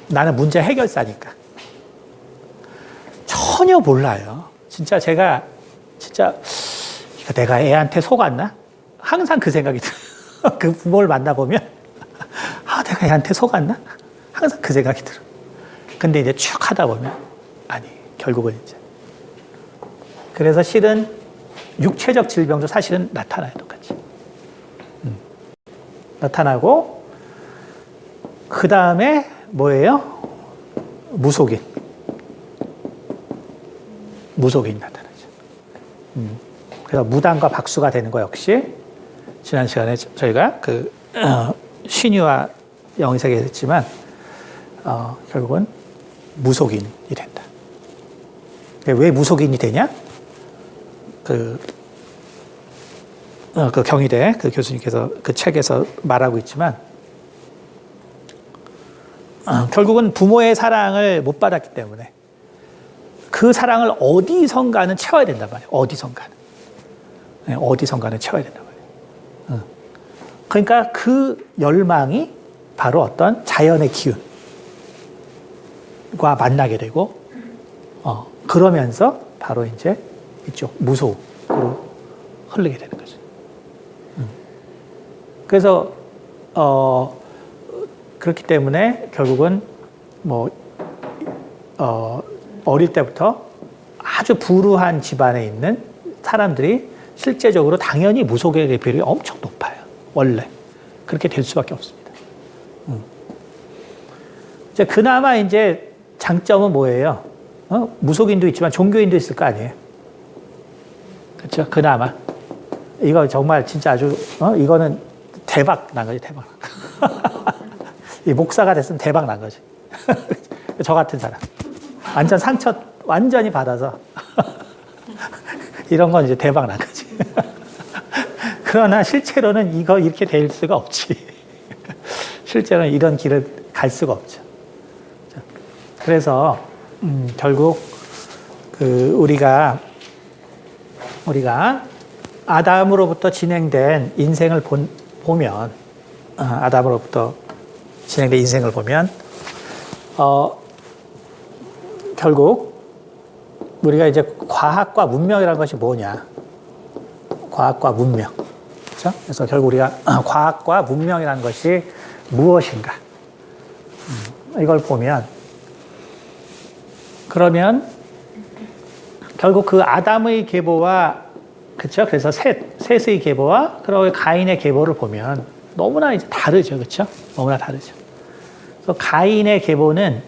나는 문제 해결사니까. 전혀 몰라요. 진짜 제가 내가 애한테 속았나? 항상 그 생각이 들어요. 그 부모를 만나보면 내가 애한테 속았나? 항상 그 생각이 들어요. 근데 이제 쭉 하다 보면 아니 결국은 이제 그래서 실은 육체적 질병도 사실은 나타나요 똑같이. 나타나고 그 다음에 뭐예요? 무속인이 나타나죠. 그래서 무당과 박수가 되는 거 역시 지난 시간에 저희가 그 신유와 영세계에 했지만 결국은 무속인이 된다. 왜 무속인이 되냐? 그 경희대 그 교수님께서 그 책에서 말하고 있지만 결국은 부모의 사랑을 못 받았기 때문에 그 사랑을 어디선가는 채워야 된단 말이에요. 어디선가는 채워야 된단 말이에요. 그러니까 그 열망이 바로 어떤 자연의 기운과 만나게 되고 그러면서 바로 이제 이쪽 무속으로 흐르게 되는 거죠. 그래서 그렇기 때문에 결국은 뭐 어릴 때부터 아주 불우한 집안에 있는 사람들이 실제적으로 당연히 무속의 비율이 엄청 높아요. 원래 그렇게 될 수밖에 없습니다. 이제 그나마 이제 장점은 뭐예요? 무속인도 있지만 종교인도 있을 거 아니에요. 그렇죠? 그나마 이거 정말 진짜 아주 이거는 대박 난 거지 대박. 이 목사가 됐으면 대박 난 거지. 저 같은 사람 완전 상처 완전히 받아서 이런 건 이제 대박 난 거지. 그러나 실제로는 이거 이렇게 될 수가 없지. 실제로는 이런 길을 갈 수가 없죠. 그래서 결국 그 우리가 아담으로부터 진행된 인생을 보면 아담으로부터 진행된 인생을 보면 결국 우리가 이제 과학과 문명이라는 것이 뭐냐? 과학과 문명. 그렇죠? 그래서 결국 우리가 과학과 문명이라는 것이 무엇인가? 이걸 보면 그러면 결국 그 아담의 계보와 그렇죠? 그래서 셋의 계보와 그리고 가인의 계보를 보면 너무나 이제 다르죠, 그렇죠? 너무나 다르죠. 그래서 가인의 계보는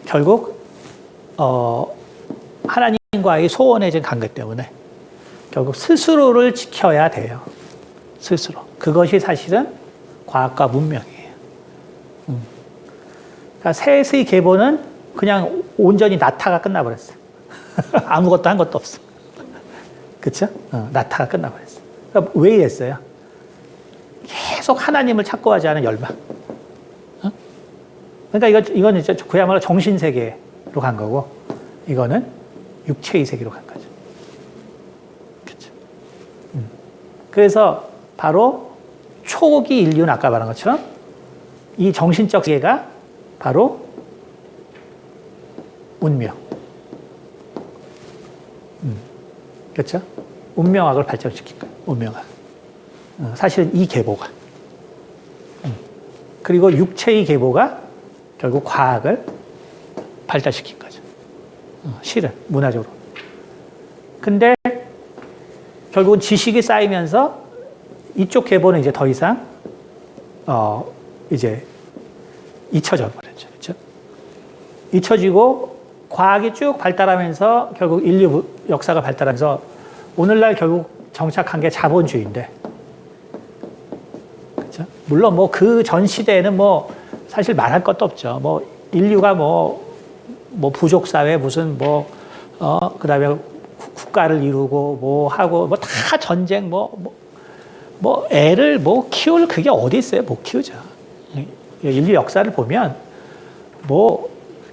결국 하나님과의 소원해진 관계 때문에 결국 스스로를 지켜야 돼요. 스스로. 그것이 사실은 과학과 문명이에요. 그러니까 셋의 계보는 그냥 온전히 나타가 끝나버렸어요. 아무것도 한 것도 없어. 그쵸? 나타가 끝나버렸어요. 그러니까 왜 이랬어요? 계속 하나님을 찾고 하지 않은 열망. 어? 그러니까 이건 이제 그야말로 정신 세계로 간 거고, 이거는 육체의 세계로 간 거죠. 그렇죠. 그래서 바로 초기 인류는 아까 말한 것처럼 이 정신적 세계가 바로 운명. 그렇죠? 운명학을 발전시킨 거예요. 운명학. 사실은 이 계보가. 그리고 육체의 계보가 결국 과학을 발달시킨 거죠. 실은, 문화적으로. 근데 결국은 지식이 쌓이면서 이쪽 계보는 이제 더 이상, 이제 잊혀져 버렸죠. 그렇죠? 잊혀지고 과학이 쭉 발달하면서 결국 인류 역사가 발달하면서 오늘날 결국 정착한 게 자본주의인데, 그렇죠? 물론 뭐 그 전 시대에는 뭐 사실 말할 것도 없죠. 뭐 인류가 뭐 부족 사회 무슨 그다음에 국가를 이루고 뭐 하고 뭐 다 전쟁 뭐 애를 키울 그게 어디 있어요? 못 키우죠. 인류 역사를 보면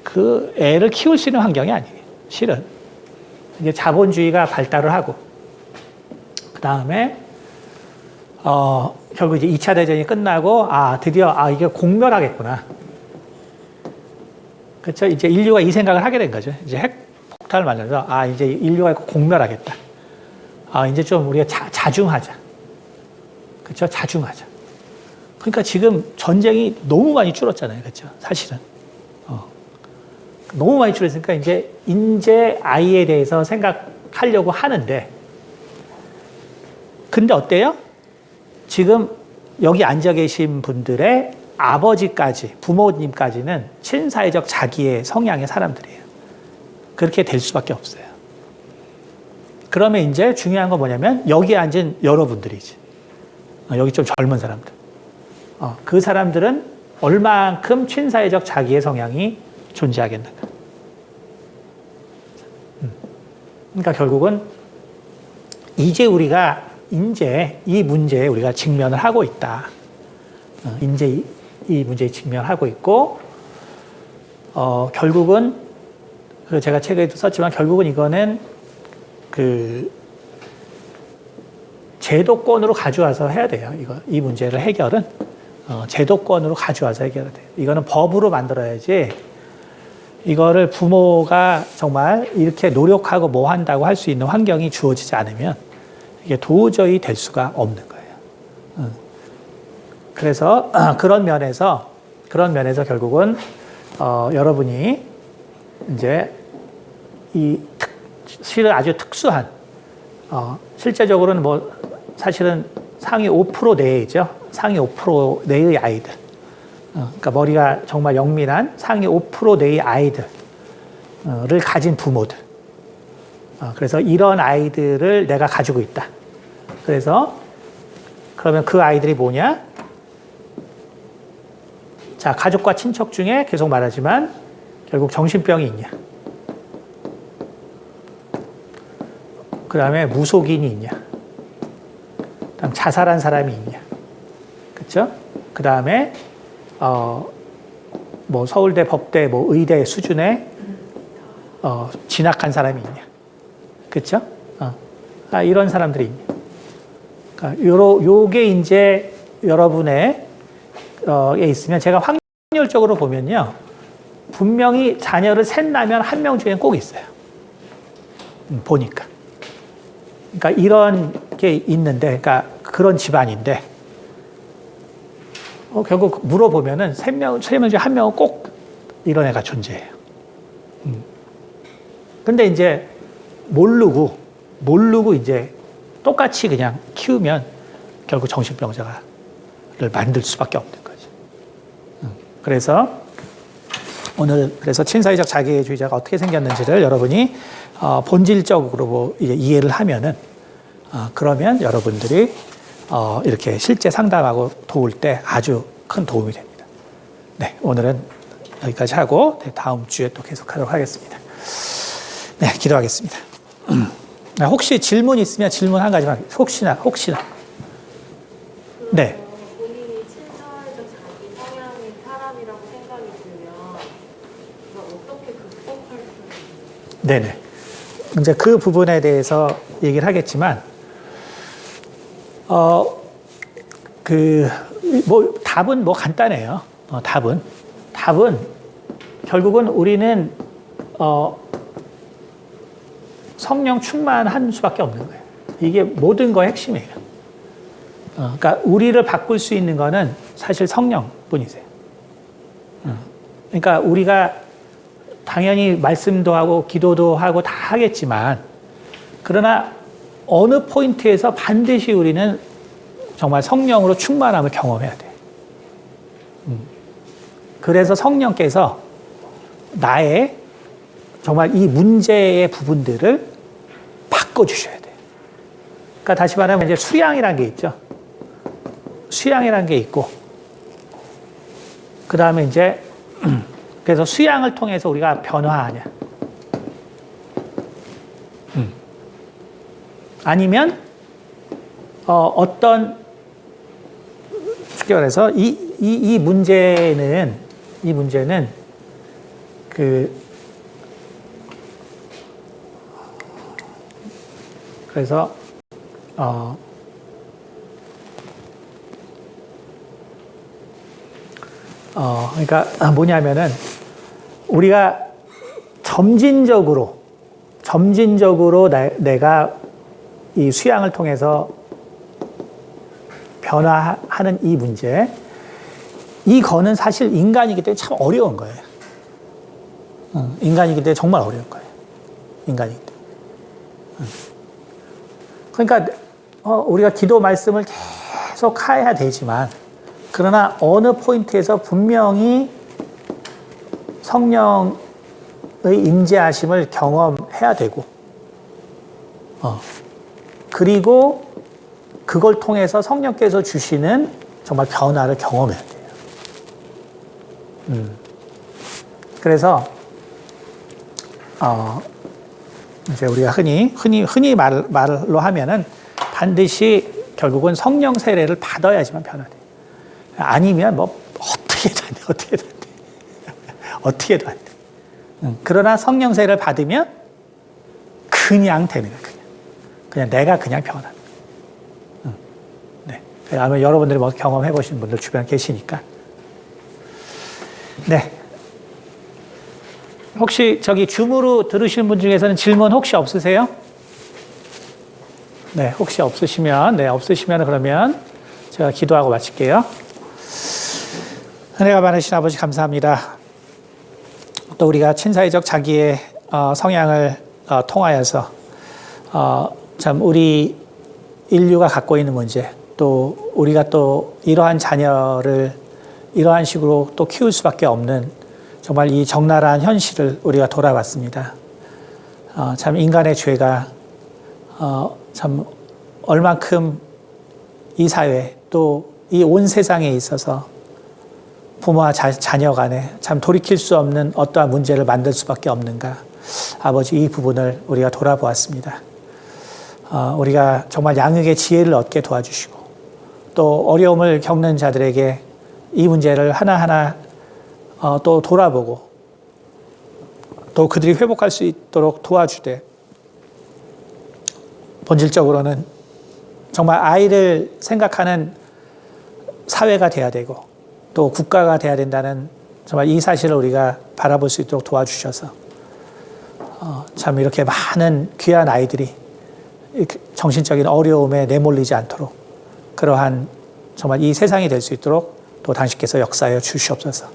그 애를 키울 수 있는 환경이 아니에요. 실은 이제 자본주의가 발달을 하고 그 다음에 결국 이제 2차 대전이 끝나고 드디어 이게 공멸하겠구나. 그렇죠? 이제 인류가 이 생각을 하게 된 거죠. 이제 핵 폭탄을 만들어서 이제 인류가 공멸하겠다. 이제 좀 우리가 자중하자. 그렇죠? 자중하자. 그러니까 지금 전쟁이 너무 많이 줄었잖아요. 그렇죠? 사실은. 너무 많이 줄었으니까 이제 인재 아이에 대해서 생각하려고 하는데, 근데 어때요? 지금 여기 앉아 계신 분들의 아버지까지, 부모님까지는 친사회적 자기의 성향의 사람들이에요. 그렇게 될 수밖에 없어요. 그러면 이제 중요한 건 뭐냐면 여기 앉은 여러분들이지. 여기 좀 젊은 사람들. 그 사람들은 얼만큼 친사회적 자기의 성향이 존재하겠는가. 그러니까 결국은 이제 우리가 이 문제에 우리가 직면을 하고 있다. 이제 이 문제에 직면하고 있고, 결국은 제가 책에도 썼지만 결국은 이거는 그 제도권으로 가져와서 해야 돼요. 이 문제를 해결은 제도권으로 가져와서 해결해야 돼요. 이거는 법으로 만들어야지. 이거를 부모가 정말 이렇게 노력하고 뭐 한다고 할 수 있는 환경이 주어지지 않으면 이게 도저히 될 수가 없는 거예요. 그래서 그런 면에서 결국은 여러분이 이제 실은 아주 특수한 실제적으로는 사실은 상위 5% 내외죠. 상위 5% 내의 아이들. 그러니까 머리가 정말 영민한 상위 5% 내의 아이들을 가진 부모들. 그래서 이런 아이들을 내가 가지고 있다. 그래서 그러면 그 아이들이 뭐냐? 자, 가족과 친척 중에 계속 말하지만 결국 정신병이 있냐? 그 다음에 무속인이 있냐? 그다음 자살한 사람이 있냐? 그렇죠? 그 다음에 서울대, 법대, 의대 수준의 진학한 사람이 있냐? 그렇죠? 이런 사람들이 있냐? 그러니까 요게 이제 여러분의 에 있으면 제가 확률적으로 보면요, 분명히 자녀를 셋나면 한 명 중에 꼭 있어요. 보니까. 그러니까 이런 게 있는데, 그러니까 그런 집안인데. 결국 물어보면은 세 명 중에 한 명은 꼭 이런 애가 존재해요. 근데 이제 모르고 이제 똑같이 그냥 키우면 결국 정신병자를 만들 수밖에 없는 거죠. 그래서 오늘 친사회적 자기주의자가 어떻게 생겼는지를 여러분이 본질적으로 이제 이해를 하면은 그러면 여러분들이 이렇게 실제 상담하고 도울 때 아주 큰 도움이 됩니다. 네, 오늘은 여기까지 하고 다음 주에 또 계속하도록 하겠습니다. 네, 기도하겠습니다. 혹시 질문 있으면 질문 한 가지만, 혹시나. 네. 본인이 네네. 이제 그 부분에 대해서 얘기를 하겠지만, 답은 간단해요. 답은 결국은 우리는, 성령 충만한 수밖에 없는 거예요. 이게 모든 거의 핵심이에요. 그러니까 우리를 바꿀 수 있는 거는 사실 성령 뿐이세요. 그러니까 우리가 당연히 말씀도 하고 기도도 하고 다 하겠지만, 그러나 어느 포인트에서 반드시 우리는 정말 성령으로 충만함을 경험해야 돼. 그래서 성령께서 나의 정말 이 문제의 부분들을 바꿔주셔야 돼. 그러니까 다시 말하면 이제 수양이라는 게 있죠. 수양이라는 게 있고, 그 다음에 이제, 그래서 수양을 통해서 우리가 변화하냐. 아니면, 어떤, 쉽게 말해서 이 문제는, 그래서, 그러니까 뭐냐면은, 우리가 점진적으로 내가 이 수양을 통해서 변화하는 이 문제, 이거는 사실 인간이기 때문에 참 어려운 거예요. 인간이기 때문에 정말 어려운 거예요. 인간이기 때문에. 그러니까 우리가 기도 말씀을 계속 해야 되지만, 그러나 어느 포인트에서 분명히 성령의 임재하심을 경험해야 되고, 그리고 그걸 통해서 성령께서 주시는 정말 변화를 경험해야 돼요. 그래서 이제 우리가 흔히 말로 하면은 반드시 결국은 성령 세례를 받아야지만 변화돼. 아니면 어떻게도 안 돼. 그러나 성령 세례를 받으면 그냥 되는 거야. 그냥 내가 그냥 변화. 네. 아마 여러분들이 경험해 보신 분들 주변에 계시니까. 네. 혹시 줌으로 들으시는 분 중에서는 질문 혹시 없으세요? 네, 혹시 없으시면 그러면 제가 기도하고 마칠게요. 은혜가 많으신 아버지 감사합니다. 또 우리가 친사회적 자기의 성향을 통하여서 참 우리 인류가 갖고 있는 문제, 또 우리가 또 이러한 자녀를 이러한 식으로 또 키울 수밖에 없는 정말 이 적나라한 현실을 우리가 돌아봤습니다. 참 인간의 죄가 참 얼만큼 이 사회 또 이 온 세상에 있어서 부모와 자녀 간에 참 돌이킬 수 없는 어떠한 문제를 만들 수밖에 없는가. 아버지, 이 부분을 우리가 돌아보았습니다. 우리가 정말 양육의 지혜를 얻게 도와주시고, 또 어려움을 겪는 자들에게 이 문제를 하나하나 또 돌아보고, 또 그들이 회복할 수 있도록 도와주되, 본질적으로는 정말 아이를 생각하는 사회가 돼야 되고, 또 국가가 돼야 된다는 정말 이 사실을 우리가 바라볼 수 있도록 도와주셔서 참 이렇게 많은 귀한 아이들이 정신적인 어려움에 내몰리지 않도록 그러한 정말 이 세상이 될 수 있도록 또 당신께서 역사하여 주시옵소서.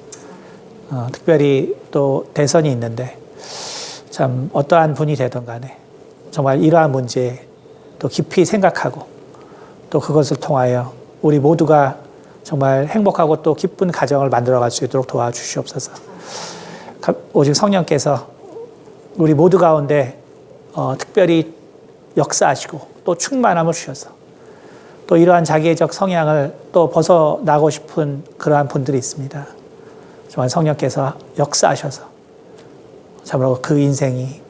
특별히 또 대선이 있는데 참 어떠한 분이 되든 간에 정말 이러한 문제 또 깊이 생각하고, 또 그것을 통하여 우리 모두가 정말 행복하고 또 기쁜 가정을 만들어갈 수 있도록 도와주시옵소서. 오직 성령께서 우리 모두 가운데 특별히 역사하시고 또 충만함을 주셔서, 또 이러한 자기애적 성향을 또 벗어나고 싶은 그러한 분들이 있습니다. 정말 성령께서 역사하셔서 참으로 그 인생이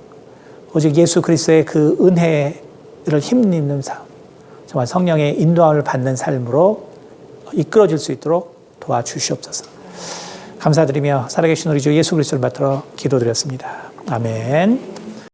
오직 예수 그리스도의 그 은혜를 힘입는 삶, 정말 성령의 인도함을 받는 삶으로 이끌어질 수 있도록 도와주시옵소서. 감사드리며 살아계신 우리 주 예수 그리스도를 받들어 기도드렸습니다. 아멘.